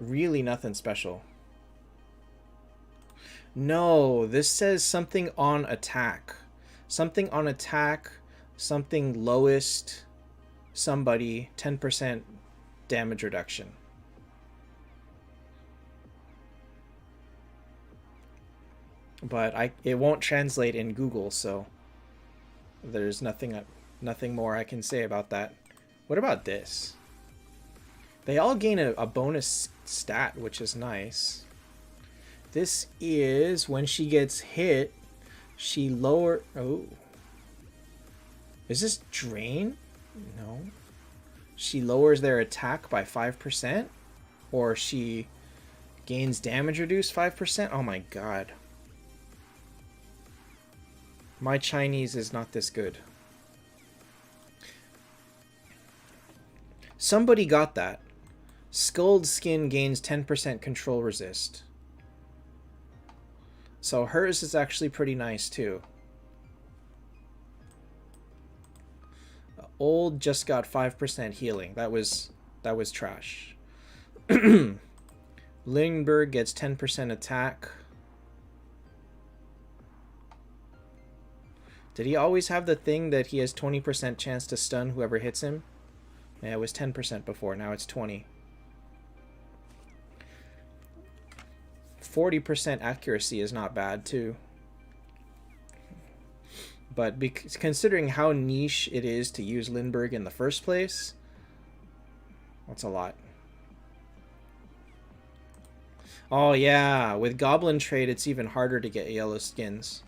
A: Really nothing special. No, this says something on attack. Something on attack, something lowest, somebody, 10% damage reduction. But it won't translate in Google, so there's nothing more I can say about that. What about this? They all gain a bonus stat, which is nice. This is when she gets hit, she lower... Oh. Is this drain? No. She lowers their attack by 5%? Or she gains damage reduced 5%? Oh my god. My Chinese is not this good. Somebody got that. Skulled skin gains 10% control resist. So hers is actually pretty nice too. Old just got 5% healing. That was trash. Lingberg gets 10% attack. Did he always have the thing that he has 20% chance to stun whoever hits him? Yeah, it was 10% before. Now it's 20. 40% accuracy is not bad too. But considering how niche it is to use Lindbergh in the first place, that's a lot. Oh yeah, with Goblin Trade it's even harder to get yellow skins.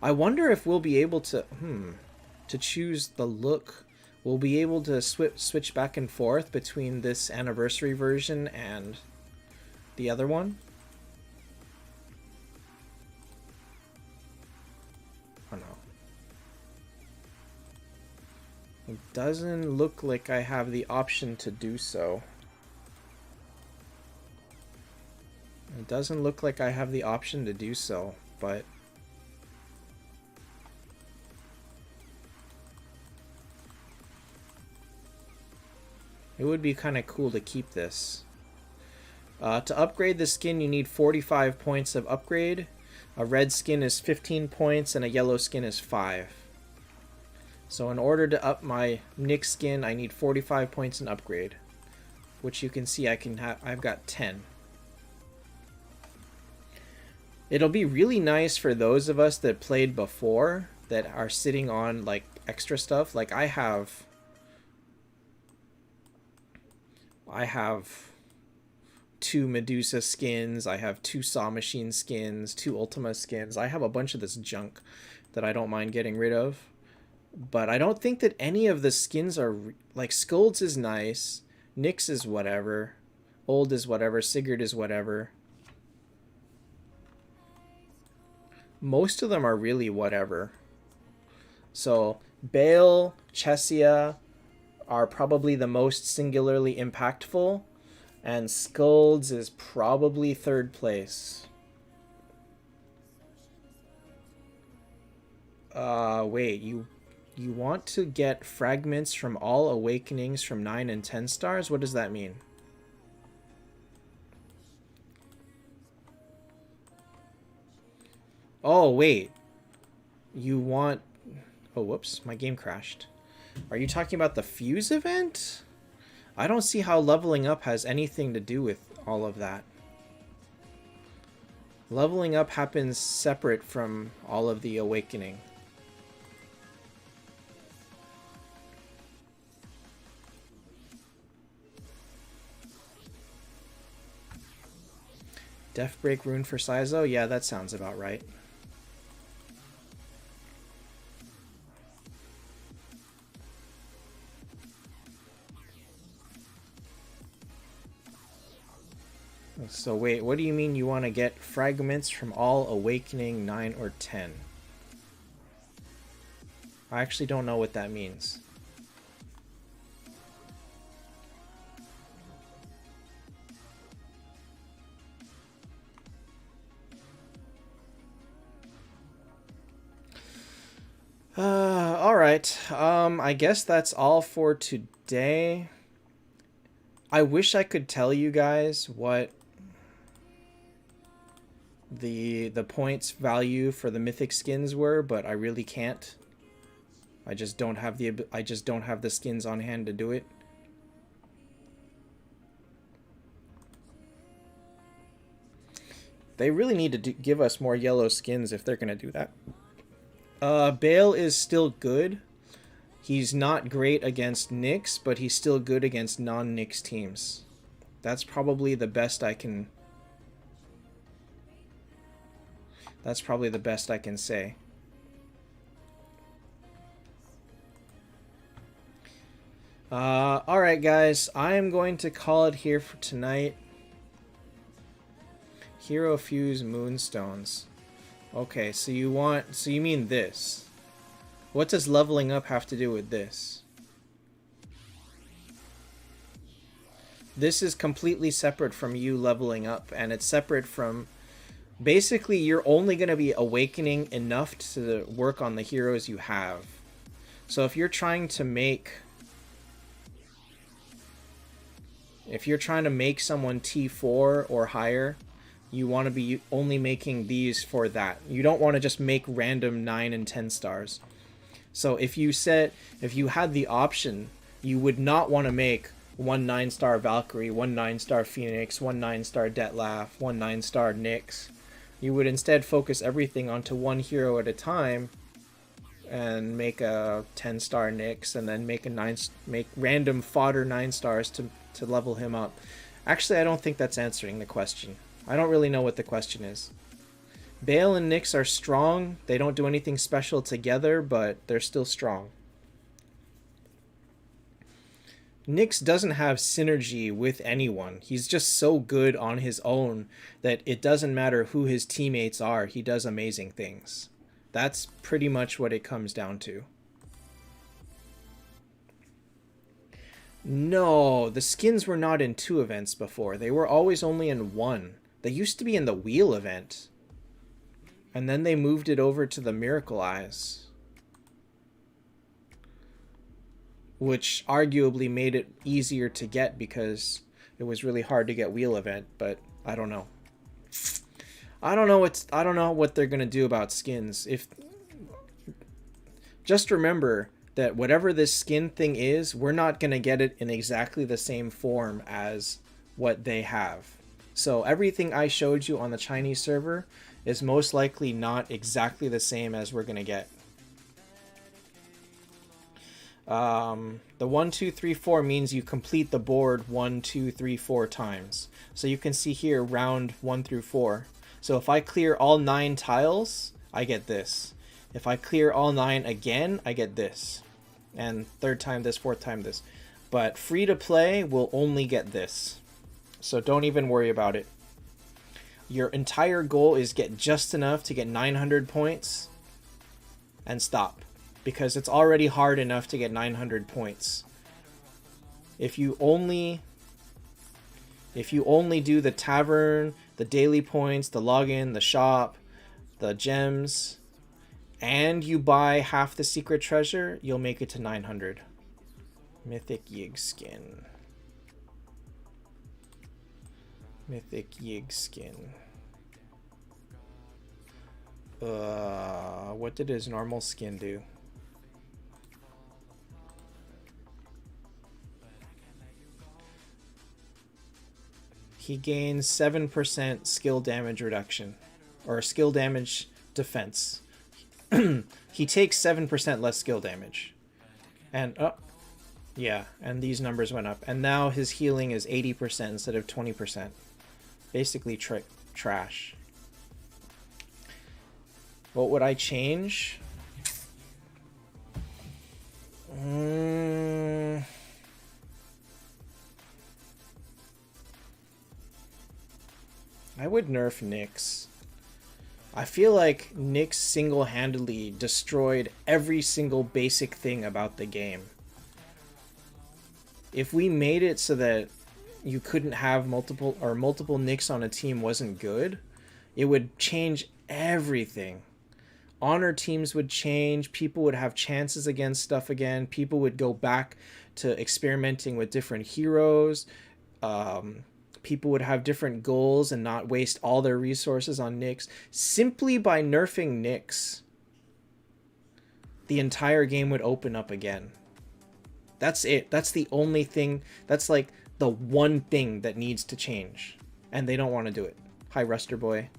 A: I wonder if we'll be able to choose the look. We'll be able to switch back and forth between this anniversary version and the other one. Oh no. It doesn't look like I have the option to do so. It doesn't look like I have the option to do so, but it would be kind of cool to keep this. To upgrade the skin, you need 45 points of upgrade. A red skin is 15 points, and a yellow skin is 5. So in order to up my Nick skin, I need 45 points in upgrade, which you can see I've got 10. It'll be really nice for those of us that played before that are sitting on like extra stuff. Like I have 2 Medusa skins, I have 2 Saw Machine skins, 2 Ultima skins. I have a bunch of this junk that I don't mind getting rid of. But I don't think that any of the skins are... like, Skuld's is nice, Nyx is whatever, Old is whatever, Sigurd is whatever. Most of them are really whatever. So, Bale, Chesia are probably the most singularly impactful, and Skuld's is probably 3rd place. Wait, you want to get fragments from all awakenings from 9 and 10 stars? What does that mean? Oh, wait. You want... oh, whoops. My game crashed. Are you talking about the Fuse event? I don't see how leveling up has anything to do with all of that. Leveling up happens separate from all of the awakening. Deathbreak rune for Saizo? Yeah, that sounds about right. So wait, what do you mean you want to get fragments from all awakening 9 or 10? I actually don't know what that means. Alright, I guess that's all for today. I wish I could tell you guys what the points value for the mythic skins were, but I really can't. I just don't have the skins on hand to do it. They really need to give us more yellow skins if they're gonna do that. Bale is still good. He's not great against Nyx, but he's still good against non-Nyx teams. That's probably the best I can... that's probably the best I can say. Alright guys, I am going to call it here for tonight. Hero Fuse Moonstones. Okay, so you mean this. What does leveling up have to do with this? This is completely separate from you leveling up, and it's separate from... Basically, you're only going to be awakening enough to work on the heroes you have. So if you're trying to make... If you're trying to make someone T4 or higher, you want to be only making these for that. You don't want to just make random 9 and 10 stars. So if you had the option, you would not want to make 1 9-star Valkyrie, 1 9-star Phoenix, 1 9-star Detlaf, 1 9-star Nyx. You would instead focus everything onto one hero at a time and make a 10-star Nyx, and then make random fodder 9 stars to level him up. Actually, I don't think that's answering the question. I don't really know what the question is. Bale and Nyx are strong. They don't do anything special together, but they're still strong. Nyx doesn't have synergy with anyone. He's just so good on his own that it doesn't matter who his teammates are. He does amazing things. That's pretty much what it comes down to. No, the skins were not in 2 events before. They were always only in 1. They used to be in the wheel event. And then they moved it over to the Miracle Eyes, which arguably made it easier to get because it was really hard to get wheel event, but I don't know. I don't know what they're going to do about skins. Just remember that whatever this skin thing is, we're not going to get it in exactly the same form as what they have. So everything I showed you on the Chinese server is most likely not exactly the same as we're going to get. The 1, 2, 3, 4 means you complete the board 1, 2, 3, 4 times. So you can see here round 1 through 4. So if I clear all 9 tiles, I get this. If I clear all 9 again, I get this. And 3rd time this, 4th time this. But free to play will only get this. So don't even worry about it. Your entire goal is get just enough to get 900 points and stop. Because it's already hard enough to get 900 points. If you only do the tavern, the daily points, the login, the shop, the gems, and you buy half the secret treasure, you'll make it to 900. Mythic Yig skin. Mythic Yig skin. What did his normal skin do? He gains 7% skill damage reduction, or skill damage defense. He takes 7% less skill damage. And, yeah, and these numbers went up. And now his healing is 80% instead of 20%. Basically trash. What would I change? I would nerf Nyx. I feel like Nyx single-handedly destroyed every single basic thing about the game. If we made it so that you couldn't have multiple Nyx on a team wasn't good, it would change everything. Honor teams would change, people would have chances against stuff again, people would go back to experimenting with different heroes, people would have different goals and not waste all their resources on Nyx. Simply by nerfing Nyx, the entire game would open up again. That's it. That's the only thing. That's like the one thing that needs to change. And they don't want to do it. Hi, Ruster Boy.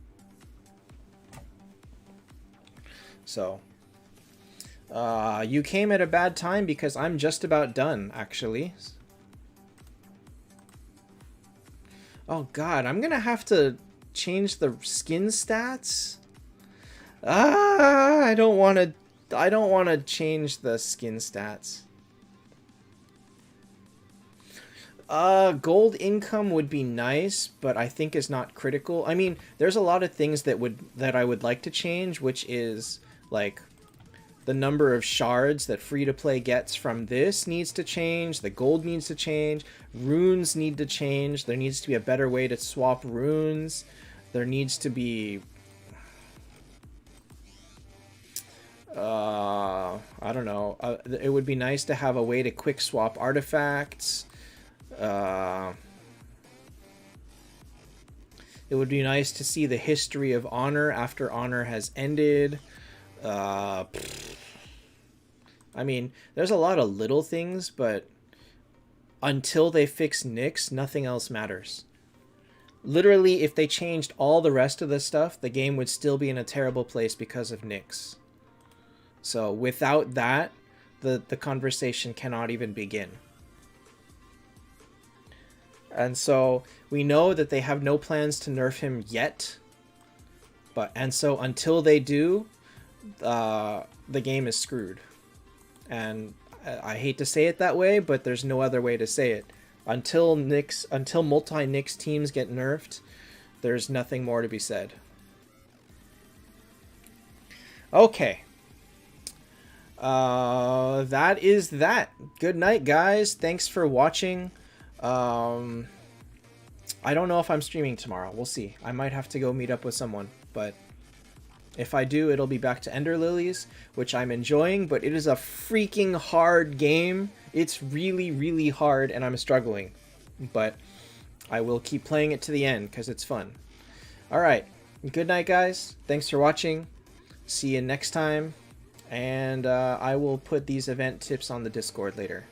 A: So, you came at a bad time because I'm just about done, actually. Oh god, I'm gonna have to change the skin stats? I don't wanna change the skin stats. Gold income would be nice, but I think is not critical. I mean, there's a lot of things that I would like to change, which is like The number of shards that free-to-play gets from this needs to change. The gold needs to change. Runes need to change. There needs to be a better way to swap runes. There needs to be... I don't know. It would be nice to have a way to quick swap artifacts. It would be nice to see the history of honor after honor has ended. I mean, there's a lot of little things, but until they fix Nyx, nothing else matters. Literally, if they changed all the rest of the stuff, the game would still be in a terrible place because of Nyx. So without that, the conversation cannot even begin. And so we know that they have no plans to nerf him yet. And so until they do, the game is screwed. And I hate to say it that way, but there's no other way to say it. Until multi-Nyx teams get nerfed, there's nothing more to be said. Okay. That is that. Good night, guys. Thanks for watching. I don't know if I'm streaming tomorrow. We'll see. I might have to go meet up with someone, but if I do, it'll be back to Ender Lilies, which I'm enjoying, but it is a freaking hard game. It's really, really hard, and I'm struggling. But I will keep playing it to the end, because it's fun. Alright, good night, guys. Thanks for watching. See you next time. And I will put these event tips on the Discord later.